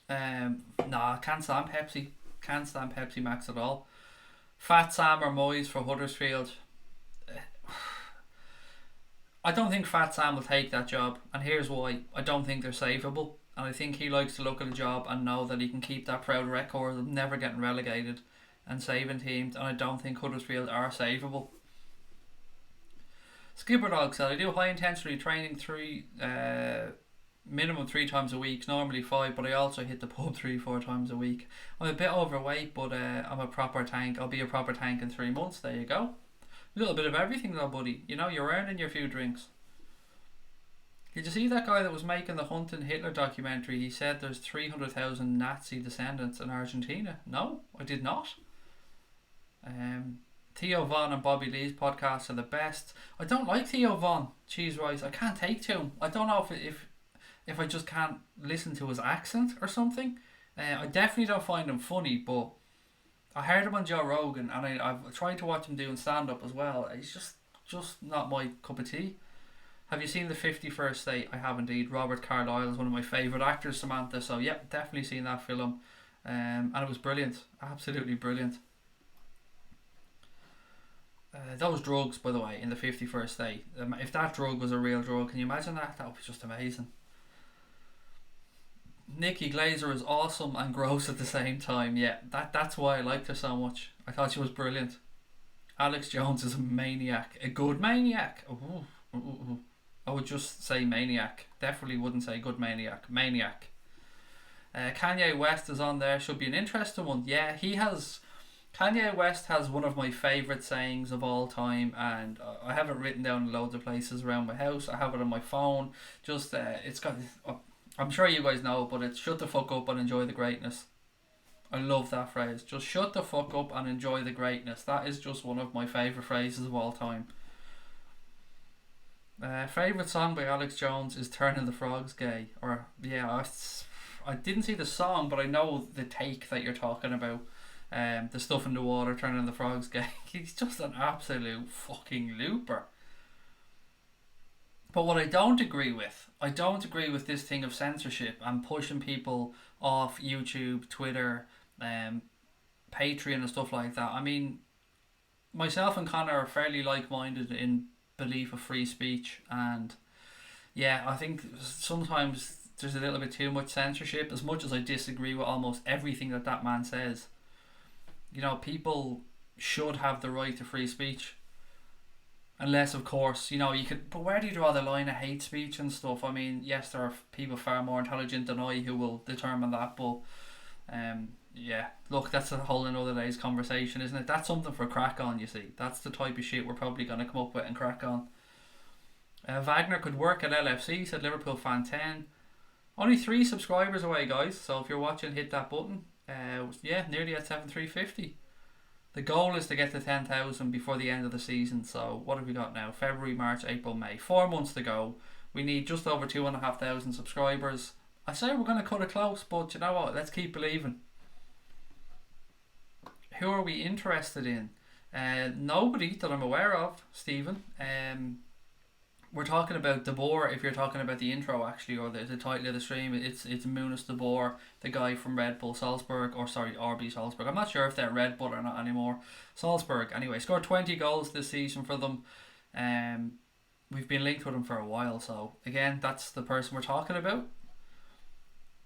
Nah, can't stand Pepsi. Can't stand Pepsi Max at all. Fat Sam or Moyes for Huddersfield. I don't think Fat Sam will take that job, and here's why. I don't think they're savable, and I think he likes to look at a job and know that he can keep that proud record of never getting relegated and saving teams, and I don't think Huddersfield are savable. Skipper Dog said, I do high intensity training minimum 3 times a week, normally 5, but I also hit the pub 3-4 times a week. I'm a bit overweight, but I'm a proper tank. I'll be a proper tank in 3 months. There you go. A little bit of everything though, buddy. You know, you're earning your few drinks. Did you see that guy that was making the Hunting Hitler documentary? He said there's 300,000 Nazi descendants in Argentina. No, I did not. Um, Theo Von and Bobby Lee's podcasts are the best. I don't like Theo Von, cheese wise. I can't take to him. I don't know if I just can't listen to his accent or something. I definitely don't find him funny, but I heard him on Joe Rogan, and I've tried to watch him doing stand up as well. He's just not my cup of tea. Have you seen the 51st State? I have indeed. Robert Carlyle is one of my favourite actors, Samantha. So yeah, definitely seen that film. And it was brilliant. Absolutely brilliant. Those drugs, by the way, in the 51st State. If that drug was a real drug, can you imagine that? That would be just amazing. Nikki Glazer is awesome and gross at the same time. Yeah, that's why I liked her so much. I thought she was brilliant. Alex Jones is a maniac. A good maniac. Ooh. I would just say maniac. Definitely wouldn't say good maniac. Maniac. Kanye West is on there. Should be an interesting one. Yeah, Kanye West has one of my favourite sayings of all time, and I have it written down in loads of places around my house. I have it on my phone. Just it's got. I'm sure you guys know, but it's shut the fuck up and enjoy the greatness. I love that phrase. Just shut the fuck up and enjoy the greatness. That is just one of my favourite phrases of all time. Favourite song by Alex Jones is Turning the Frogs Gay. Or, yeah, I didn't see the song, but I know the take that you're talking about. The stuff in the water, turning the frogs gay. He's just an absolute fucking looper. But what I don't agree with this thing of censorship and pushing people off YouTube, Twitter, Patreon and stuff like that. I mean, myself and Connor are fairly like-minded in belief of free speech, and yeah, I think sometimes there's a little bit too much censorship, as much as I disagree with almost everything that man says. You know, people should have the right to free speech. Unless, of course, you know, you could... But where do you draw the line of hate speech and stuff? I mean, yes, there are people far more intelligent than I who will determine that, but... yeah, look, that's a whole another day's conversation, isn't it? That's something for crack on, you see. That's the type of shit we're probably going to come up with and crack on. Wagner could work at LFC, said Liverpool fan 10. Only 3 subscribers away, guys, so if you're watching, hit that button. Yeah, nearly at 7,350. The goal is to get to 10,000 before the end of the season. So what have we got now? February, March, April, May. 4 months to go. We need just over 2,500 subscribers. I say we're going to cut it close, but you know what? Let's keep believing. Who are we interested in? Nobody that I'm aware of, Stephen. We're talking about De Boer. If you're talking about the intro, actually, or the title of the stream, it's Munis De Boer, the guy from Red Bull Salzburg, or sorry, RB Salzburg. I'm not sure if they're Red Bull or not anymore. Salzburg, anyway, scored 20 goals this season for them. We've been linked with him for a while, so again, that's the person we're talking about.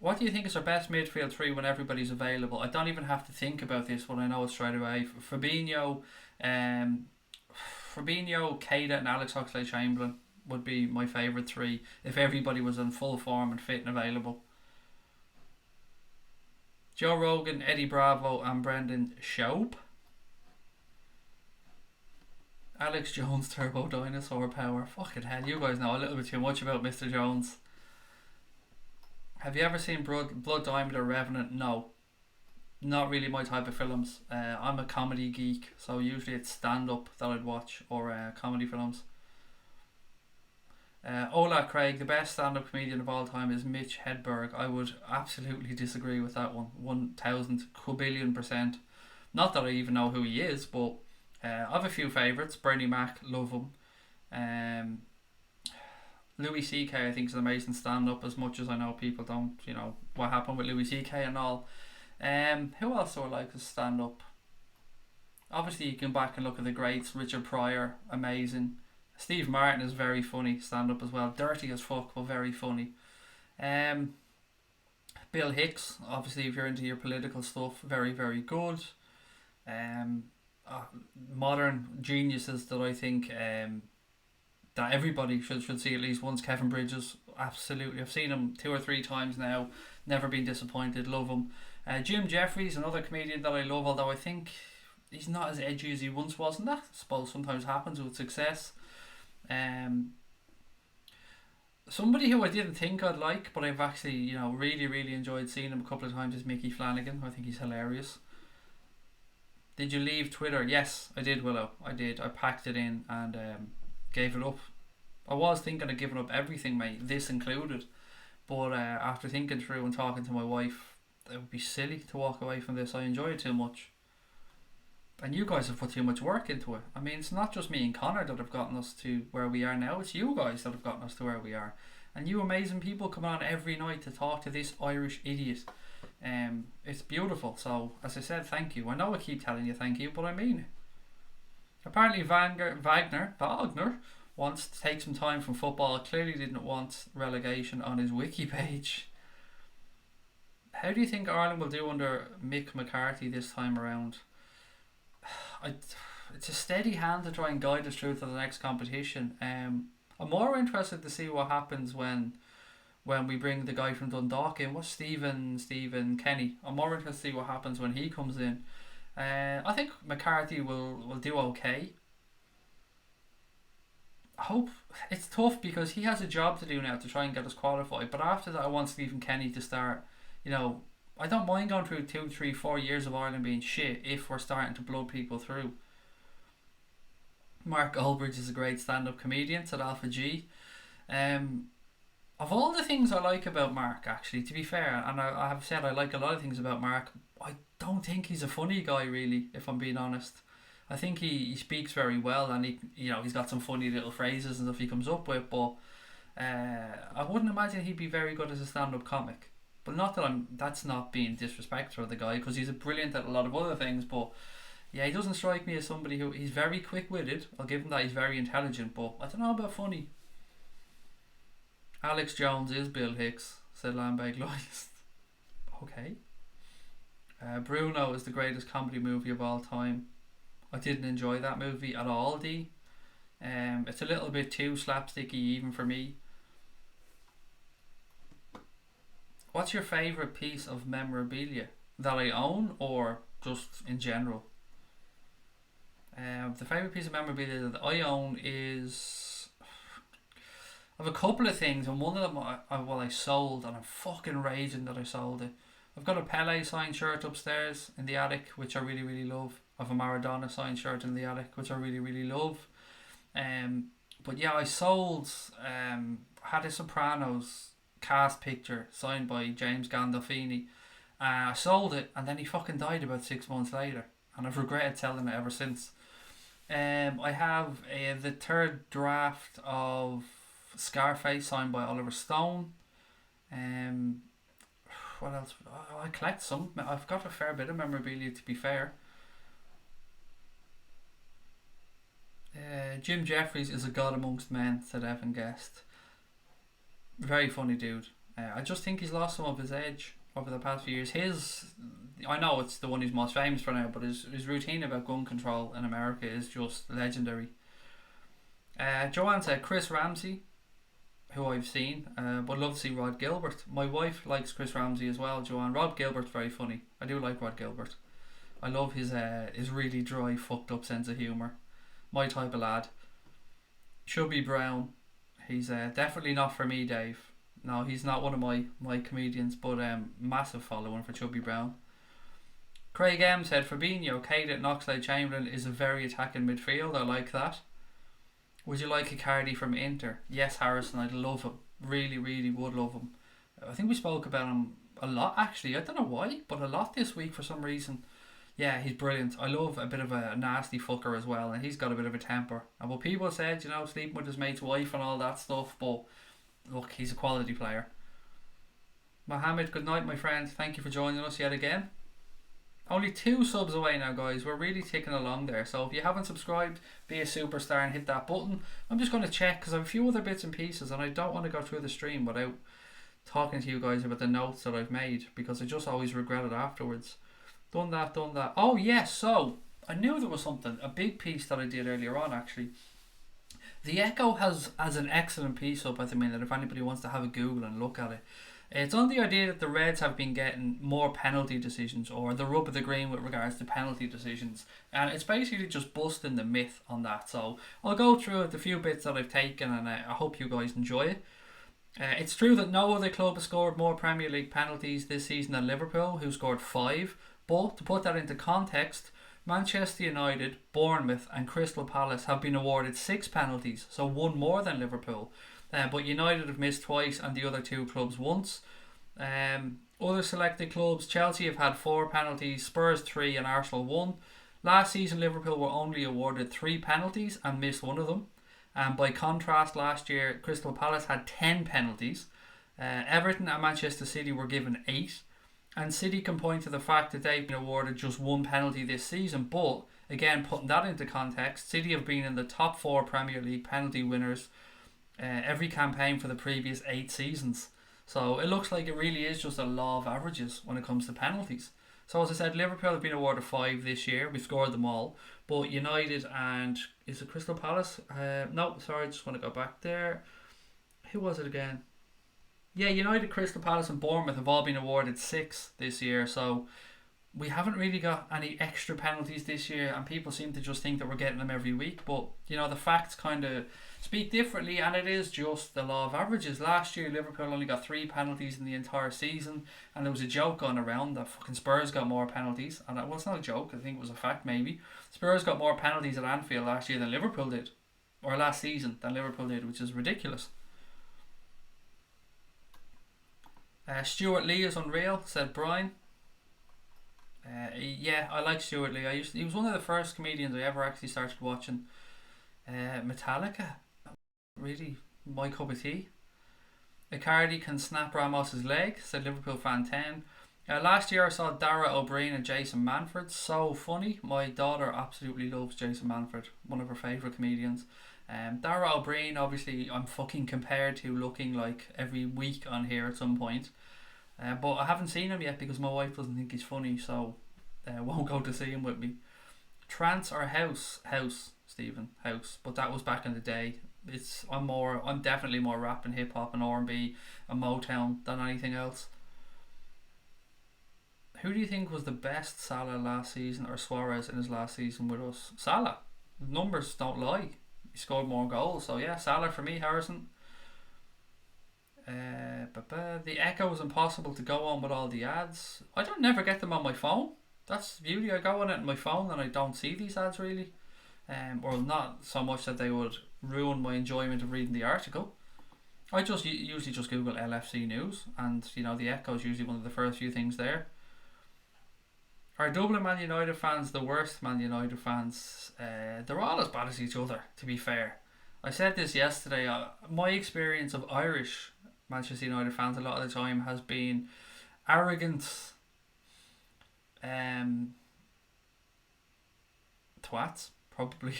What do you think is our best midfield three when everybody's available? I don't even have to think about this one. I know it straight away. Fabinho, Keita, and Alex Oxlade-Chamberlain would be my favourite 3 if everybody was in full form and fit and available. Joe Rogan, Eddie Bravo, and Brendan Schaub. Alex Jones, Turbo Dinosaur Power. Fucking hell, you guys know a little bit too much about Mr. Jones. Have you ever seen Blood Diamond or Revenant? No. Not really my type of films. I'm a comedy geek, so usually it's stand-up that I'd watch, or comedy films. Ola Craig, the best stand-up comedian of all time is Mitch Hedberg. I would absolutely disagree with that one. 1,000 quadrillion%. Not that I even know who he is, but I have a few favourites. Bernie Mac, love him. Louis C.K. I think is an amazing stand-up, as much as I know people don't, you know, what happened with Louis C.K. and all. Who else do I like as stand-up? Obviously you can back and look at the greats. Richard Pryor, amazing. Steve Martin is very funny stand-up as well. Dirty as fuck, but very funny. Bill Hicks, obviously if you're into your political stuff, very, very good. Modern geniuses that I think that everybody should see at least once. Kevin Bridges, absolutely. I've seen him 2 or 3 times now. Never been disappointed. Love him. Jim Jeffries, another comedian that I love, although I think he's not as edgy as he once was, and that I suppose sometimes happens with success. Somebody who I didn't think I'd like, but I've actually, you know, really, really enjoyed seeing him a couple of times is Mickey Flanagan. I think he's hilarious. Did you leave Twitter? Yes, I did, Willow. I did. I packed it in and gave it up. I was thinking of giving up everything, mate, this included. But after thinking through and talking to my wife, it would be silly to walk away from this. I enjoy it too much. And you guys have put too much work into it. I mean, it's not just me and Connor that have gotten us to where we are now. It's you guys that have gotten us to where we are. And you amazing people come on every night to talk to this Irish idiot. It's beautiful. So, as I said, thank you. I know I keep telling you thank you, but I mean it. Apparently Wagner wants to take some time from football. Clearly didn't want relegation on his wiki page. How do you think Ireland will do under Mick McCarthy this time around? It's a steady hand to try and guide us through to the next competition. I'm more interested to see what happens when we bring the guy from Dundalk in. What's Stephen Kenny? I'm more interested to see what happens when he comes in. I think McCarthy will do okay. I hope it's tough because he has a job to do now to try and get us qualified. But after that, I want Stephen Kenny to start. I don't mind going through 2, 3, 4 years of Ireland being shit if we're starting to blow people through. Mark Goldbridge is a great stand-up comedian, said Alpha G. Of all the things I like about Mark, actually, to be fair, and I have said I like a lot of things about Mark, I don't think he's a funny guy, really, if I'm being honest. I think he speaks very well, and he's got some funny little phrases and stuff he comes up with, but I wouldn't imagine he'd be very good as a stand-up comic. But not that that's not being disrespectful of the guy, because he's brilliant at a lot of other things, but yeah, he doesn't strike me as somebody he's very quick-witted. I'll give him that. He's very intelligent, but I don't know about funny. Alex Jones is Bill Hicks, said Lambeg Loyalist. Okay. Bruno is the greatest comedy movie of all time. I didn't enjoy that movie at all, D. It's a little bit too slapsticky even for me. What's your favourite piece of memorabilia that I own or just in general? The favourite piece of memorabilia that I own is... I have a couple of things, and one of them I sold, and I'm fucking raging that I sold it. I've got a Pele signed shirt upstairs in the attic, which I really, really love. I have a Maradona signed shirt in the attic, which I really, really love. But yeah, I sold... had a Sopranos cast picture signed by James Gandolfini. I sold it, and then he fucking died about 6 months later, and I've regretted selling it ever since. I have the third draft of Scarface signed by Oliver Stone. What else? I collect some. I've got a fair bit of memorabilia, to be fair. Jim Jeffries is a god amongst men, said Evan Guest. Very funny dude. I just think he's lost some of his edge over the past few years. I know it's the one he's most famous for now, but his routine about gun control in America is just legendary. Joanne said Chris Ramsey, who I've seen, but love to see Rod Gilbert. My wife likes Chris Ramsey as well, Joanne. Rod Gilbert's very funny. I do like Rod Gilbert. I love his really dry, fucked up sense of humour. My type of lad. Chubby Brown. He's definitely not for me, Dave. No, he's not one of my comedians, but massive following for Chubby Brown. Craig M said Fabinho, Keita, Oxlade-Chamberlain is a very attacking midfield. I like that. Would you like Icardi from Inter? Yes, Harrison, I'd love him. Really, really would love him. I think we spoke about him a lot, actually. I don't know why, but a lot this week for some reason. Yeah, he's brilliant. I love a bit of a nasty fucker as well, and he's got a bit of a temper. And what people said, sleeping with his mate's wife and all that stuff, but look, he's a quality player. Mohammed, good night, my friend. Thank you for joining us yet again. Only 2 subs away now, guys. We're really ticking along there. So if you haven't subscribed, be a superstar and hit that button. I'm just going to check because I have a few other bits and pieces, and I don't want to go through the stream without talking to you guys about the notes that I've made, because I just always regret it afterwards. Done that. Oh yes, so I knew there was something, a big piece that I did earlier on actually. The Echo has an excellent piece up at the minute if anybody wants to have a Google and look at it. It's on the idea that the Reds have been getting more penalty decisions, or the rub of the green with regards to penalty decisions, and it's basically just busting the myth on that. So I'll go through it, the few bits that I've taken, and I hope you guys enjoy it. It's true that no other club has scored more Premier League penalties this season than Liverpool, who scored 5. But to put that into context, Manchester United, Bournemouth, and Crystal Palace have been awarded 6 penalties, so one more than Liverpool. But United have missed twice, and the other two clubs once. Other selected clubs: Chelsea have had 4 penalties, Spurs 3, and Arsenal 1. Last season, Liverpool were only awarded 3 penalties and missed one of them. And by contrast, last year, Crystal Palace had 10 penalties. Everton and Manchester City were given 8. And City can point to the fact that they've been awarded just 1 penalty this season. But, again, putting that into context, City have been in the top 4 Premier League penalty winners every campaign for the previous 8 seasons. So it looks like it really is just a law of averages when it comes to penalties. So as I said, Liverpool have been awarded 5 this year. We've scored them all. But United and... is it Crystal Palace? No, sorry, I just want to go back there. Who was it again? Yeah, United, Crystal Palace and Bournemouth have all been awarded 6 this year. So we haven't really got any extra penalties this year. And people seem to just think that we're getting them every week. But, you know, the facts kind of speak differently, and it is just the law of averages. Last year, Liverpool only got 3 penalties in the entire season, and there was a joke going around that fucking Spurs got more penalties. And well, it's not a joke, I think it was a fact maybe. Spurs got more penalties at Anfield last year than Liverpool did, or last season than Liverpool did, which is ridiculous. Stuart Lee is unreal, said Brian. Yeah, I like Stuart Lee. He was one of the first comedians I ever actually started watching. Metallica, really my cup of tea. Icardi can snap Ramos's leg, said Liverpool fan 10. Last year I saw Dara O'Brien and Jason Manford. So funny. My daughter absolutely loves Jason Manford, one of her favourite comedians. Dara O'Brien, obviously I'm fucking compared to looking like every week on here at some point. But I haven't seen him yet because my wife doesn't think he's funny, so won't go to see him with me. Trance or House, Stephen, House. But that was back in the day. I'm definitely more rap and hip hop and R&B and Motown than anything else. Who do you think was the best, Salah last season or Suarez in his last season with us? Salah. Numbers don't lie. He scored more goals, so yeah, Salah for me. Harrison. The Echo is impossible to go on with all the ads. I don't never get them on my phone. That's the beauty. I go on it on my phone and I don't see these ads really. Or not so much that they would ruin my enjoyment of reading the article. I just usually just Google LFC news, and you know the Echo is usually one of the first few things there. Are Dublin Man United fans the worst Man United fans? They're all as bad as each other, to be fair. I said this yesterday. My experience of Irish Manchester United fans a lot of the time has been arrogant twats, probably.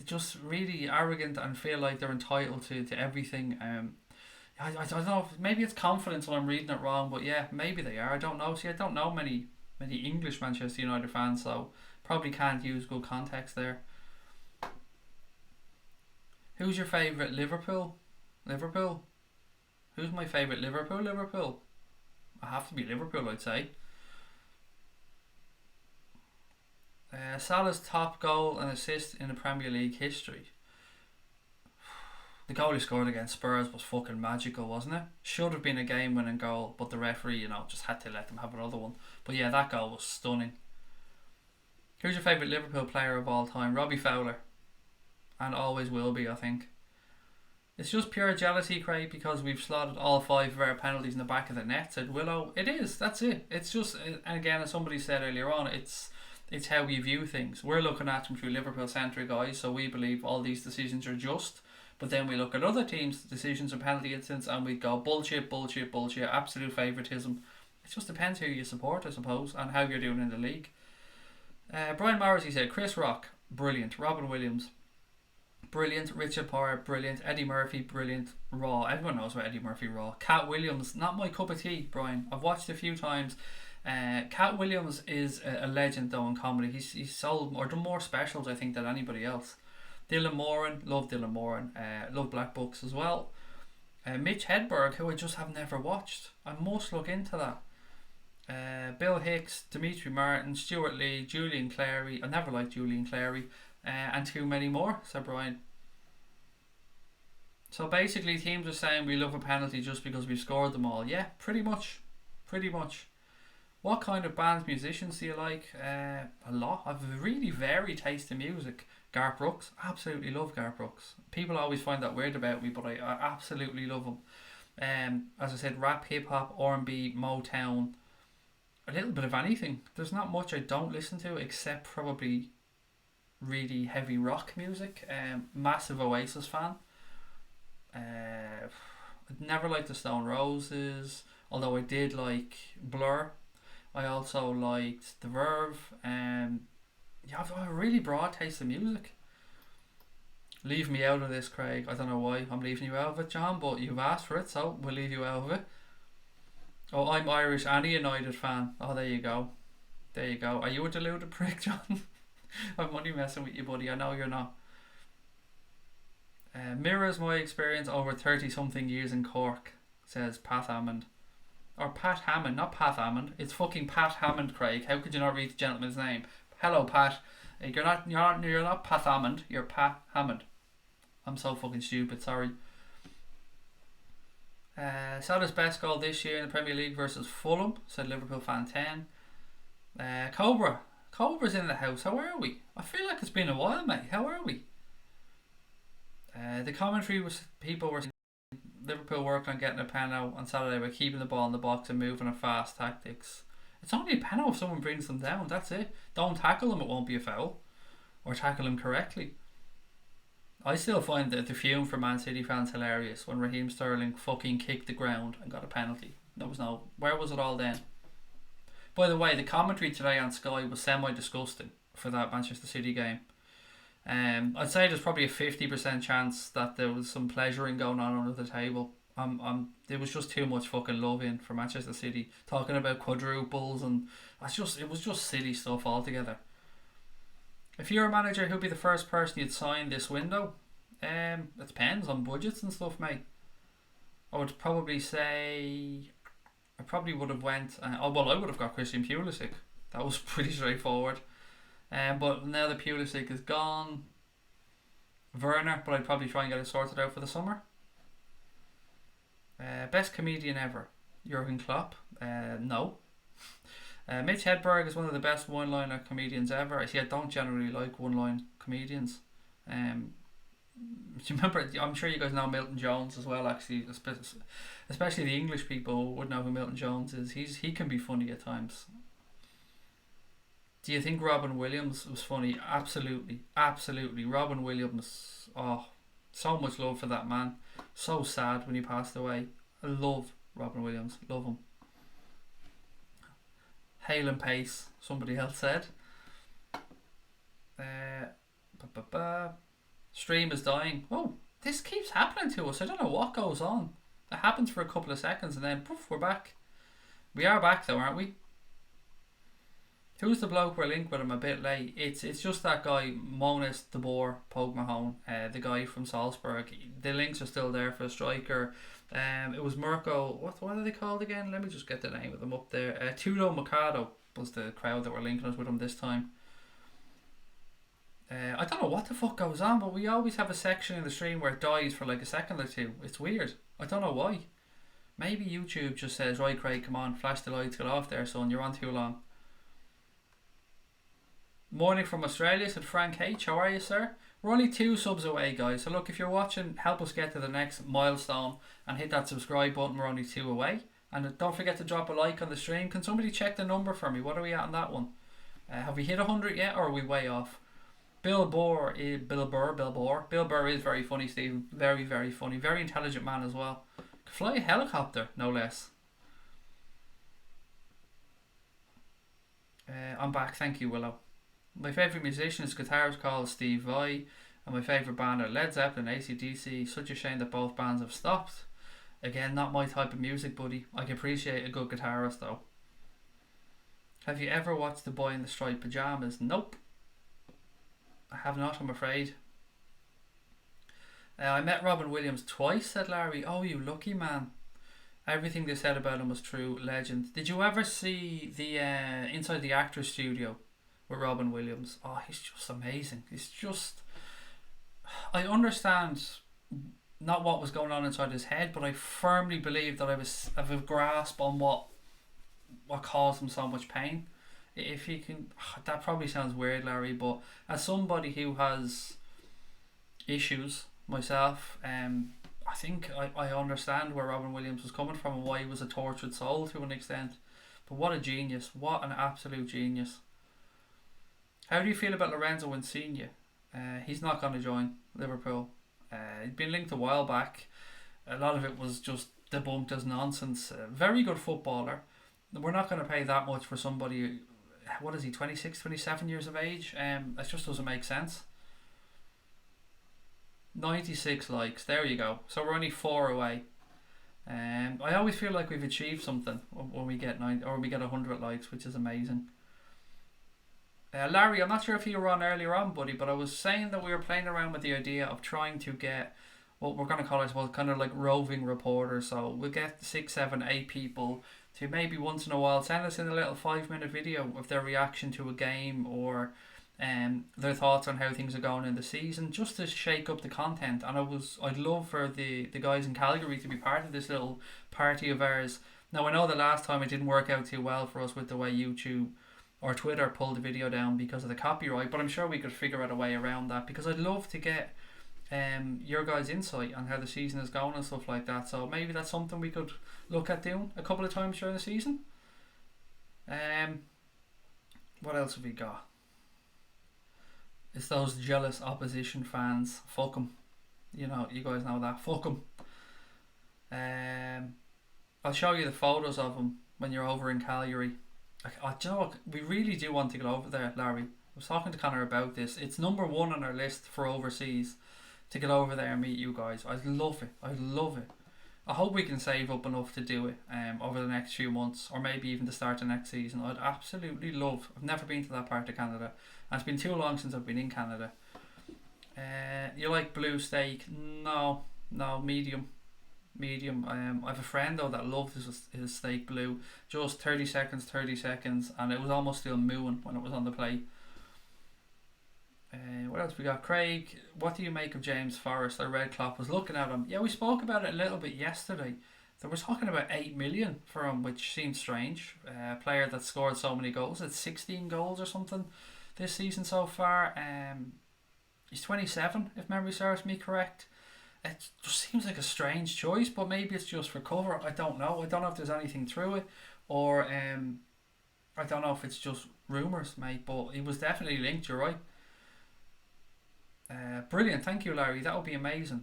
Just really arrogant and feel like they're entitled to everything. I don't know, maybe it's confidence when I'm reading it wrong, but yeah, maybe they are. I don't know. See, I don't know many English Manchester United fans, so probably can't use good context there. Who's your favourite? Liverpool? Who's my favourite? Liverpool. I have to be Liverpool, I'd say. Salah's top goal and assist in the Premier League history. The goal he scored against Spurs was fucking magical, wasn't it? Should have been a game-winning goal, but the referee, just had to let them have another one. But yeah, that goal was stunning. Who's your favourite Liverpool player of all time? Robbie Fowler. And always will be, I think. It's just pure jealousy, Craig, because we've slotted all 5 of our penalties in the back of the net, said Willow. It is, that's it. It's just, and again, as somebody said earlier on, it's how we view things. We're looking at them through Liverpool-centric eyes, so we believe all these decisions are just. But then we look at other teams' decisions and penalty incidents and we go bullshit, absolute favouritism. It just depends who you support, I suppose, and how you're doing in the league. Brian Morrissey said, Chris Rock, brilliant. Robin Williams, brilliant. Richard Pryor, brilliant. Eddie Murphy, brilliant. Raw, everyone knows about Eddie Murphy Raw. Cat Williams, not my cup of tea, Brian. I've watched a few times. Cat Williams is a legend though in comedy. He's sold or done more specials I think than anybody else. Dylan Moran, love Dylan Moran. Love Black Books as well. Mitch Hedberg, who I just have never watched. I must look into that. Bill Hicks, Dimitri Martin, Stuart Lee, Julian Clary. I never liked Julian Clary. And too many more, said Brian. So basically teams are saying we love a penalty just because we've scored them all. Yeah, pretty much. What kind of bands, musicians do you like? A lot. I've a really varied taste in music. Garth Brooks, absolutely love Garth Brooks. People always find that weird about me, but I absolutely love him. As I said, rap, hip hop, R&B, Motown, a little bit of anything. There's not much I don't listen to except probably really heavy rock music. Massive Oasis fan. I'd never liked the Stone Roses, although I did like Blur. I also liked The Verve. Yeah, I've got a really broad taste in music. Leave me out of this, Craig. I don't know why I'm leaving you out of it, John, but you've asked for it, so we'll leave you out of it. Oh, I'm Irish and a United fan. Oh, there you go. There you go. Are you a deluded prick, John? I'm only messing with you, buddy. I know you're not. Mirrors my experience over 30 something years in Cork, says Pat Hammond. Or Pat Hammond, not Pat Hammond. It's fucking Pat Hammond, Craig. How could you not read the gentleman's name? Hello, Pat. You're not Pat Hammond. You're Pat Hammond. I'm so fucking stupid. Sorry. Salah's best goal this year in the Premier League versus Fulham, said Liverpool fan 10. Cobra's in the house. How are we? I feel like it's been a while, mate. How are we? The commentary was people were saying Liverpool worked on getting a penalty on Saturday by keeping the ball in the box and moving at fast tactics. It's only a penalty if someone brings them down. That's it. Don't tackle them, it won't be a foul. Or tackle them correctly. I still find that the fume for Man City fans hilarious when Raheem Sterling fucking kicked the ground and got a penalty. Where was it all then? By the way, the commentary today on Sky was semi-disgusting for that Manchester City game. I'd say there's probably a 50% chance that there was some pleasuring going on under the table. There was just too much fucking love in for Manchester City, talking about quadruples, and it was just silly stuff altogether. If you're a manager, who'd be the first person you'd sign this window? It depends on budgets and stuff, mate. I would probably say I probably would have went. I would have got Christian Pulisic. That was pretty straightforward. But now that Pulisic is gone, Werner. But I'd probably try and get it sorted out for the summer. Best comedian ever, Jurgen Klopp. No. Mitch Hedberg is one of the best one-liner comedians ever. I don't generally like one-line comedians. Do you remember? I'm sure you guys know Milton Jones as well. Actually, especially the English people would know who Milton Jones is. He can be funny at times. Do you think Robin Williams was funny? Absolutely, absolutely. Robin Williams. Oh, so much love for that man. So sad when he passed away. I love Robin Williams. Love him. Hail and pace, somebody else said. Stream is dying. Oh, this keeps happening to us. I don't know what goes on. It happens for a couple of seconds and then poof, we're back. We are back though, aren't we? Who's the bloke we're linked with? I'm a bit late. It's just that guy, Monas de Boer Pogmahon, the guy from Salzburg. The links are still there for a striker. It was Mirko. What are they called again? Let me just get the name of them up there. Tudo Mikado was the crowd that were linking us with him this time. I don't know what the fuck goes on, but we always have a section in the stream where it dies for like a second or two. It's weird. I don't know why. Maybe YouTube just says, right, Craig, come on, flash the lights, get off there, son. You're on too long. Morning from Australia, said Frank H. How are you, sir? We're only 2 subs away, guys. So look, if you're watching, help us get to the next milestone and hit that subscribe button. We're only 2 away. And don't forget to drop a like on the stream. Can somebody check the number for me? What are we at on that one? Have we hit 100 yet, or are we way off? Bill Burr is very funny, Stephen. Very, very funny. Very intelligent man as well. Could fly a helicopter, no less. I'm back. Thank you, Willow. My favourite musician is guitarist called Steve Vai, and my favourite band are Led Zeppelin and AC/DC. Such a shame that both bands have stopped. Again, not my type of music, buddy. I can appreciate a good guitarist though. Have you ever watched The Boy in the Striped Pyjamas? Nope. I have not, I'm afraid. I met Robin Williams twice, said Larry. Oh, you lucky man. Everything they said about him was true. Legend. Did you ever see the Inside the Actors Studio with Robin Williams? Oh, he's just amazing. He's just... I understand not what was going on inside his head, but I firmly believe that I have a grasp on what what caused him so much pain. If he can, that probably sounds weird, Larry, but as somebody who has issues myself, I think I understand where Robin Williams was coming from and why he was a tortured soul to an extent. But what a genius! What an absolute genius! How do you feel about Lorenzo Insigne? He's not going to join Liverpool. He'd been linked a while back. A lot of it was just debunked as nonsense. Very good footballer. We're not going to pay that much for somebody. What is he, 26, 27 years of age? That just doesn't make sense. 96 likes. There you go. So we're only 4 away. I always feel like we've achieved something when we get 100 likes, which is amazing. Larry, I'm not sure if you were on earlier on, buddy, but I was saying that we were playing around with the idea of trying to get what we're going to call, I suppose, kind of like roving reporters. So we'll get 6, 7, 8 people to maybe once in a while send us in a little 5-minute video of their reaction to a game or their thoughts on how things are going in the season, just to shake up the content. And I'd love for the guys in Calgary to be part of this little party of ours. Now I know the last time it didn't work out too well for us with the way YouTube or Twitter pulled the video down because of the copyright, but I'm sure we could figure out a way around that, because I'd love to get your guys' insight on how the season is going and stuff like that. So maybe that's something we could look at doing a couple of times during the season. What else have we got? It's those jealous opposition fans. Fuck them. You guys know that. Fuck them. I'll show you the photos of them when you're over in Calgary. Do you know what? We really do want to get over there, Larry. I was talking to Connor about this. It's number 1 on our list for overseas to get over there and meet you guys. I'd love it. I hope we can save up enough to do it over the next few months, or maybe even to start the next season. I'd absolutely love. I've never been to that part of Canada, and it's been too long since I've been in Canada. You like blue steak? No, medium. I have a friend though that loved his steak blue. Just 30 seconds, and it was almost still mooing when it was on the plate. What else we got? Craig, what do you make of James Forrest? I read Klopp was looking at him. Yeah, we spoke about it a little bit yesterday. They were talking about 8 million for him, which seems strange. A player that scored so many goals. It's 16 goals or something this season so far. He's 27, if memory serves me correct. It just seems like a strange choice, but maybe it's just for cover. I don't know. I don't know if there's anything through it, or I don't know if it's just rumours, mate. But he was definitely linked. You're right. Brilliant, thank you, Larry. That would be amazing.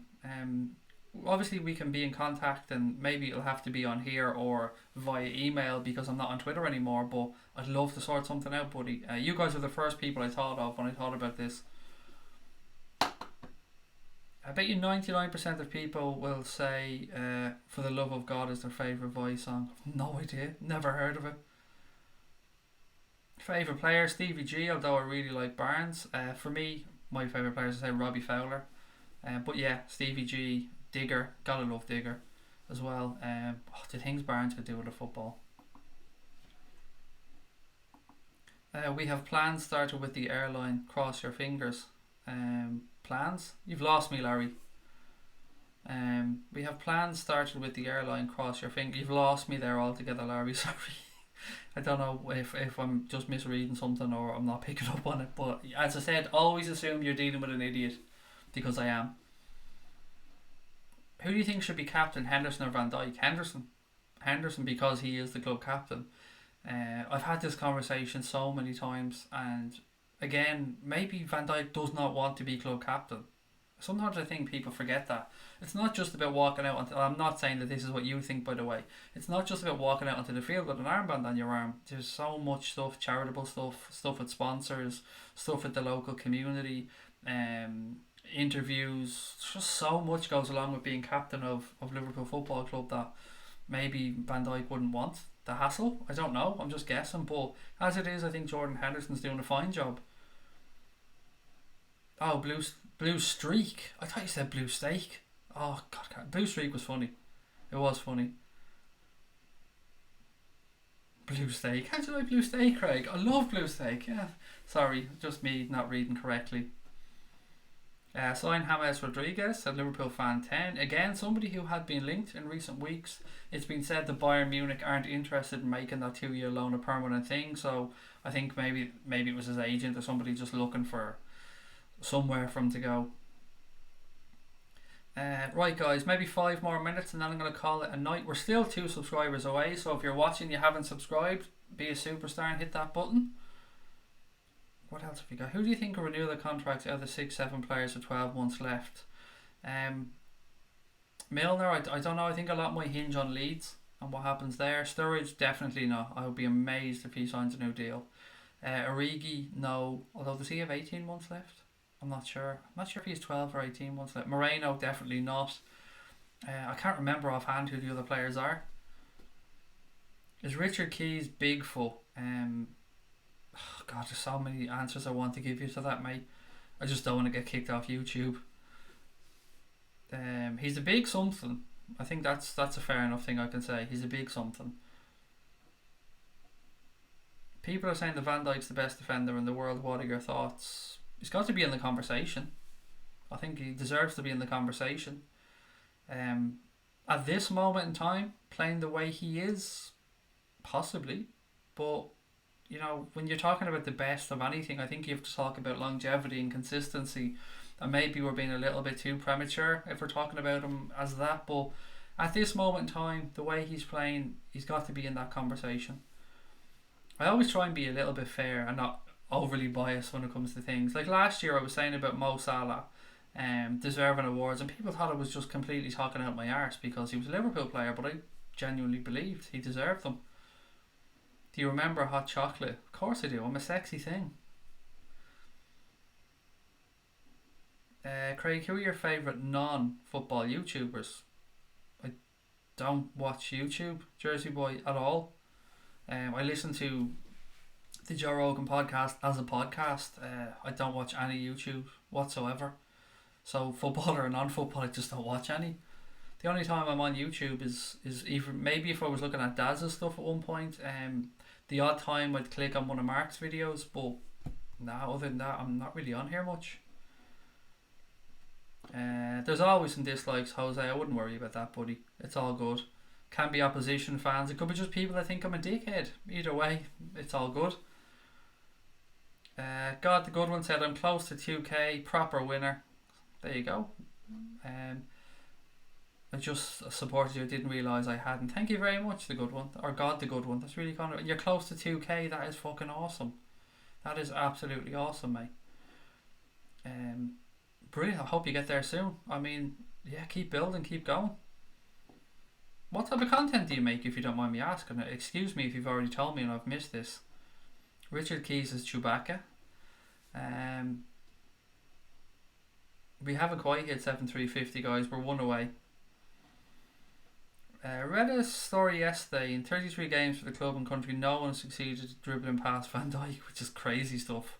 Obviously we can be in contact, and maybe it'll have to be on here or via email because I'm not on Twitter anymore, but I'd love to sort something out, buddy. You guys are the first people I thought of when I thought about this. I bet you 99% of people will say For the Love of God is their favourite Voice song. No idea, never heard of it. Favourite player, Stevie G, although I really like Barnes. For me, my favourite players, I say Robbie Fowler. But yeah, Stevie G, Digger, gotta love Digger as well. The things Barnes could do with the football. We have plans started with the airline. Cross your fingers. Plans? You've lost me, Larry. We have plans started with the airline. Cross your fingers. You've lost me there altogether, Larry. Sorry. I don't know if I'm just misreading something or I'm not picking up on it. But as I said, always assume you're dealing with an idiot, because I am. Who do you think should be captain, Henderson or Van Dijk? Henderson, because he is the club captain. I've had this conversation so many times, and again, maybe Van Dijk does not want to be club captain. Sometimes I think people forget that. It's not just about walking out onto, I'm not saying that this is what you think, by the way. It's not just about walking out onto the field with an armband on your arm. There's so much stuff, charitable stuff with sponsors, stuff with the local community, interviews. Just so much goes along with being captain of Liverpool Football Club that maybe Van Dijk wouldn't want the hassle. I don't know, I'm just guessing, but as it is, I think Jordan Henderson's doing a fine job. Oh, blue streak. I thought you said blue steak. Oh God, blue streak was funny. It was funny. Blue steak. How do you like blue steak, Craig? I love blue steak. Yeah. Sorry, just me not reading correctly. Sign James Rodriguez at Liverpool fan 10. Again, somebody who had been linked in recent weeks. It's been said that Bayern Munich aren't interested in making that 2-year loan a permanent thing. So I think maybe it was his agent or somebody just looking for somewhere for him to go. Right, guys, maybe 5 more minutes and then I'm going to call it a night. We're still 2 subscribers away, so if you're watching, you haven't subscribed, be a superstar and hit that button. What else have you got? Who do you think will renew the contracts out of the 6-7 players with 12 months left? Milner, I don't know. I think a lot might hinge on Leeds and what happens there. Sturridge, definitely not. I would be amazed if he signs a new deal. Origi, no. Although, does he have 18 months left? I'm not sure. I'm not sure if he's 12 or 18 months left. Moreno, definitely not. I can't remember offhand who the other players are. Is Richard Keys Bigfoot? Oh God, there's so many answers I want to give you to that, mate. I just don't want to get kicked off YouTube. He's a big something. I think that's a fair enough thing I can say. He's a big something. People are saying that Van Dijk's the best defender in the world. What are your thoughts? He's got to be in the conversation. I think he deserves to be in the conversation. At this moment in time, playing the way he is, possibly. But, you know, when you're talking about the best of anything, I think you have to talk about longevity and consistency. And maybe we're being a little bit too premature if we're talking about him as that. But at this moment in time, the way he's playing, he's got to be in that conversation. I always try and be a little bit fair and not overly biased when it comes to things. Like last year I was saying about Mo Salah deserving awards, and people thought I was just completely talking out my arse because he was a Liverpool player, but I genuinely believed he deserved them. Do you remember hot chocolate? Of course I do. I'm a sexy thing. Craig, who are your favourite non-football YouTubers? I don't watch YouTube, Jersey Boy, at all. I listen to the Joe Rogan podcast as a podcast. I don't watch any YouTube whatsoever. So football or non-football, I just don't watch any. The only time I'm on YouTube is even maybe if I was looking at Daz's stuff at one point. The odd time I'd click on one of Mark's videos, but nah, other than that, I'm not really on here much. There's always some dislikes, Jose. I wouldn't worry about that, buddy. It's all good. Can be opposition fans. It could be just people that think I'm a dickhead. Either way, it's all good. God the Good One said, I'm close to 2k, proper winner. There you go. I just supported you. I didn't realise I hadn't. Thank you very much, the Good One. Or God the Good One. That's really kind of... You're close to 2k. That is fucking awesome. That is absolutely awesome, mate. Brilliant. I hope you get there soon. I mean, yeah, keep building, keep going. What type of content do you make, if you don't mind me asking? Excuse me if you've already told me and I've missed this. Richard Keys is Chewbacca. We haven't quite hit 7,350, guys. We're one away. Read a story yesterday. In 33 games for the club and country, no one succeeded dribbling past Van Dijk, which is crazy stuff.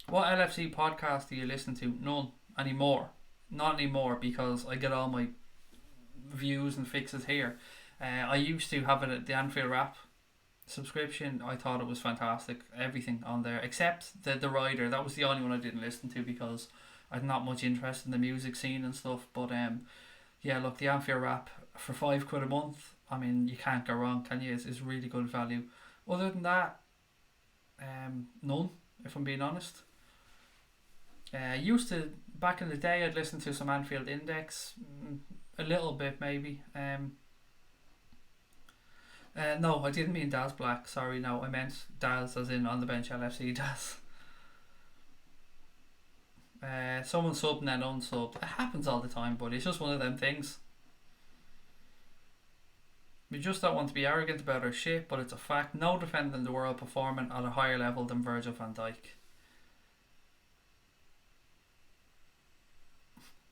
What LFC podcast do you listen to? None anymore. Not anymore, because I get all my views and fixes here. I used to have it at the Anfield Wrap subscription. I thought it was fantastic, everything on there except the rider. That was the only one I didn't listen to because I had not much interest in the music scene and stuff. But yeah, look, the Anfield Wrap for £5 a month, I mean, you can't go wrong, can you? It's really good value. Other than that, none, if I'm being honest. Used to, back in the day, I'd listen to some Anfield Index, a little bit maybe. No, I didn't mean Daz Black, sorry, no, I meant Daz as in on the bench LFC Daz. Someone subbed and then unsubbed. It happens all the time, buddy. It's just one of them things. We just don't want to be arrogant about our shit, but it's a fact. No defender in the world performing at a higher level than Virgil van Dijk.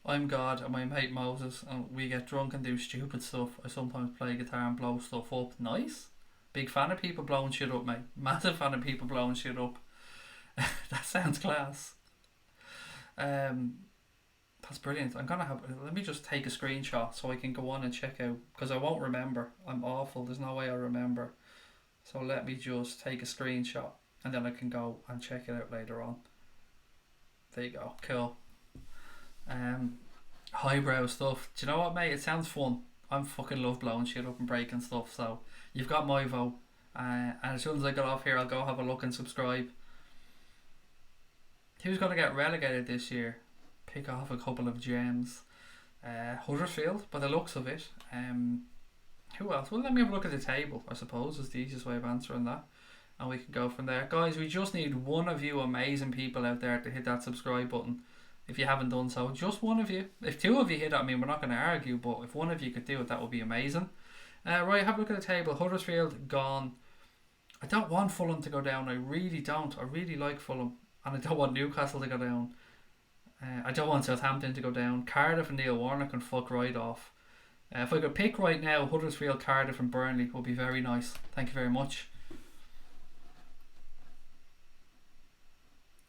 I'm God and my mate Moses, and we get drunk and do stupid stuff. I sometimes play guitar and blow stuff up. Nice. Big fan of people blowing shit up, mate. Massive fan of people blowing shit up. That sounds class. That's brilliant. I'm gonna have. Let me just take a screenshot so I can go on and check out, because I won't remember. I'm awful. There's no way I remember. So let me just take a screenshot and then I can go and check it out later on. There you go. Cool. Um, Highbrow stuff. Do you know what, mate? It sounds fun. I'm fucking love blowing shit up and breaking stuff. So you've got my vote. And as soon as I get off here, I'll go have a look and subscribe. Who's going to get relegated this year? Pick off a couple of gems. Huddersfield, by the looks of it. Who else? Well, let me have a look at the table, I suppose, is the easiest way of answering that. And we can go from there. Guys, we just need one of you amazing people out there to hit that subscribe button. If you haven't done so, just one of you. If two of you hit it, I mean, we're not going to argue, but if one of you could do it, that would be amazing. Right, have a look at the table. Huddersfield gone. I don't want Fulham to go down. I really don't. I really like Fulham. And I don't want Newcastle to go down. I don't want Southampton to go down. Cardiff and Neil Warnock can fuck right off. If I could pick right now, Huddersfield, Cardiff and Burnley would be very nice. Thank you very much.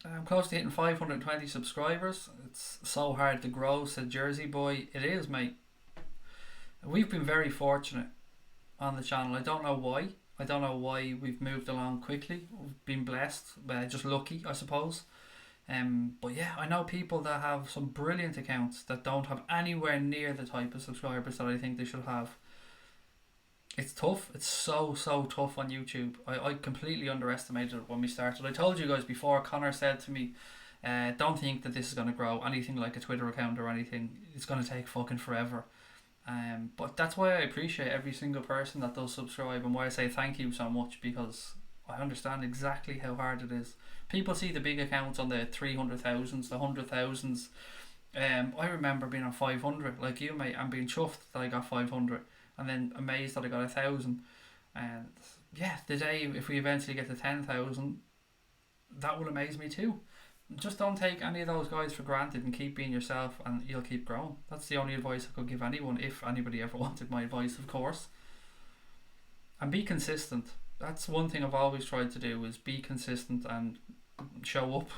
I'm close to hitting 520 subscribers. It's so hard to grow, said Jersey Boy. It is, mate. We've been very fortunate on the channel. I don't know why. I don't know why we've moved along quickly. We've been blessed, just lucky, I suppose. But yeah, I know people that have some brilliant accounts that don't have anywhere near the type of subscribers that I think they should have. It's tough. It's so tough on YouTube. I completely underestimated it when we started. I told you guys before, Connor said to me, don't think that this is going to grow anything like a Twitter account or anything. It's going to take fucking forever. But that's why I appreciate every single person that does subscribe, and why I say thank you so much, because I understand exactly how hard it is. People see the big accounts on the 300,000s, the 100,000s. I remember being on 500 like you, mate, and being chuffed that I got 500, and then amazed that I got 1,000. And yeah, the day if we eventually get to 10,000, that will amaze me too. Just don't take any of those guys for granted and keep being yourself, and you'll keep growing. That's the only advice I could give anyone, if anybody ever wanted my advice, of course. And be consistent. That's one thing I've always tried to do, is be consistent and show up.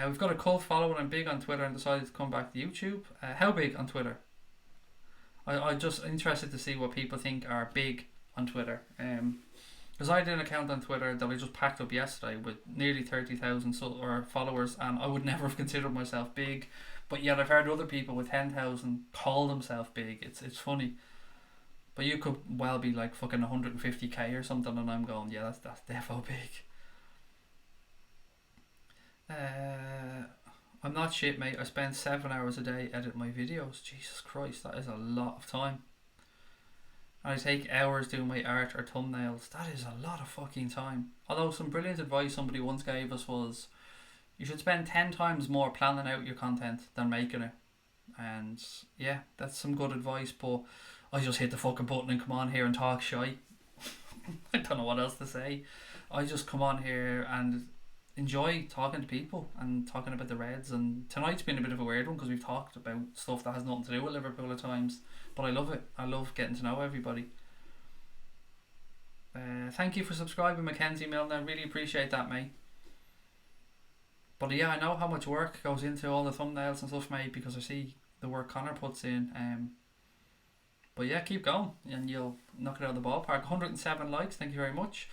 We've got a cult following. I'm big on Twitter and decided to come back to YouTube. How big on Twitter? I'm just interested to see what people think are big on Twitter. Because I did an account on Twitter that I just packed up yesterday with nearly 30,000 followers, and I would never have considered myself big, but yet I've heard other people with 10,000 call themselves big. It's funny. But you could well be like fucking 150k or something, and I'm going, yeah, that's defo big. I'm not shit, mate. I spend 7 hours a day editing my videos. Jesus Christ, that is a lot of time. And I take hours doing my art or thumbnails. That is a lot of fucking time. Although some brilliant advice somebody once gave us was, you should spend 10 times more planning out your content than making it. And yeah, that's some good advice, but I just hit the fucking button and come on here and talk shy. I don't know what else to say. I just come on here and enjoy talking to people and talking about the Reds. And tonight's been a bit of a weird one because we've talked about stuff that has nothing to do with Liverpool at times. But I love it. I love getting to know everybody. Thank you for subscribing, Mackenzie Milner. Really appreciate that, mate. But yeah, I know how much work goes into all the thumbnails and stuff, mate, because I see the work Connor puts in. But yeah, keep going and you'll knock it out of the ballpark. 107 likes, thank you very much.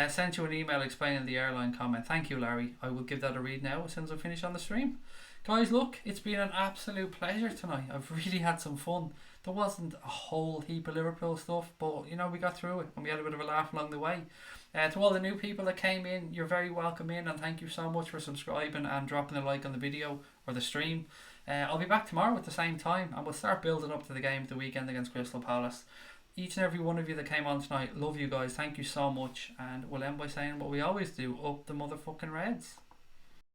Sent you an email explaining the airline comment. Thank you, Larry. I will give that a read now as soon as I finish on the stream. Guys, look, it's been an absolute pleasure tonight. I've really had some fun. There wasn't a whole heap of Liverpool stuff, but you know, we got through it and we had a bit of a laugh along the way. To all the new people that came in, you're very welcome in, and thank you so much for subscribing and dropping a like on the video or the stream. I'll be back tomorrow at the same time, and we'll start building up to the game of the weekend against Crystal Palace. Each and every one of you that came on tonight, love you guys, thank you so much, and we'll end by saying what we always do, up the motherfucking Reds.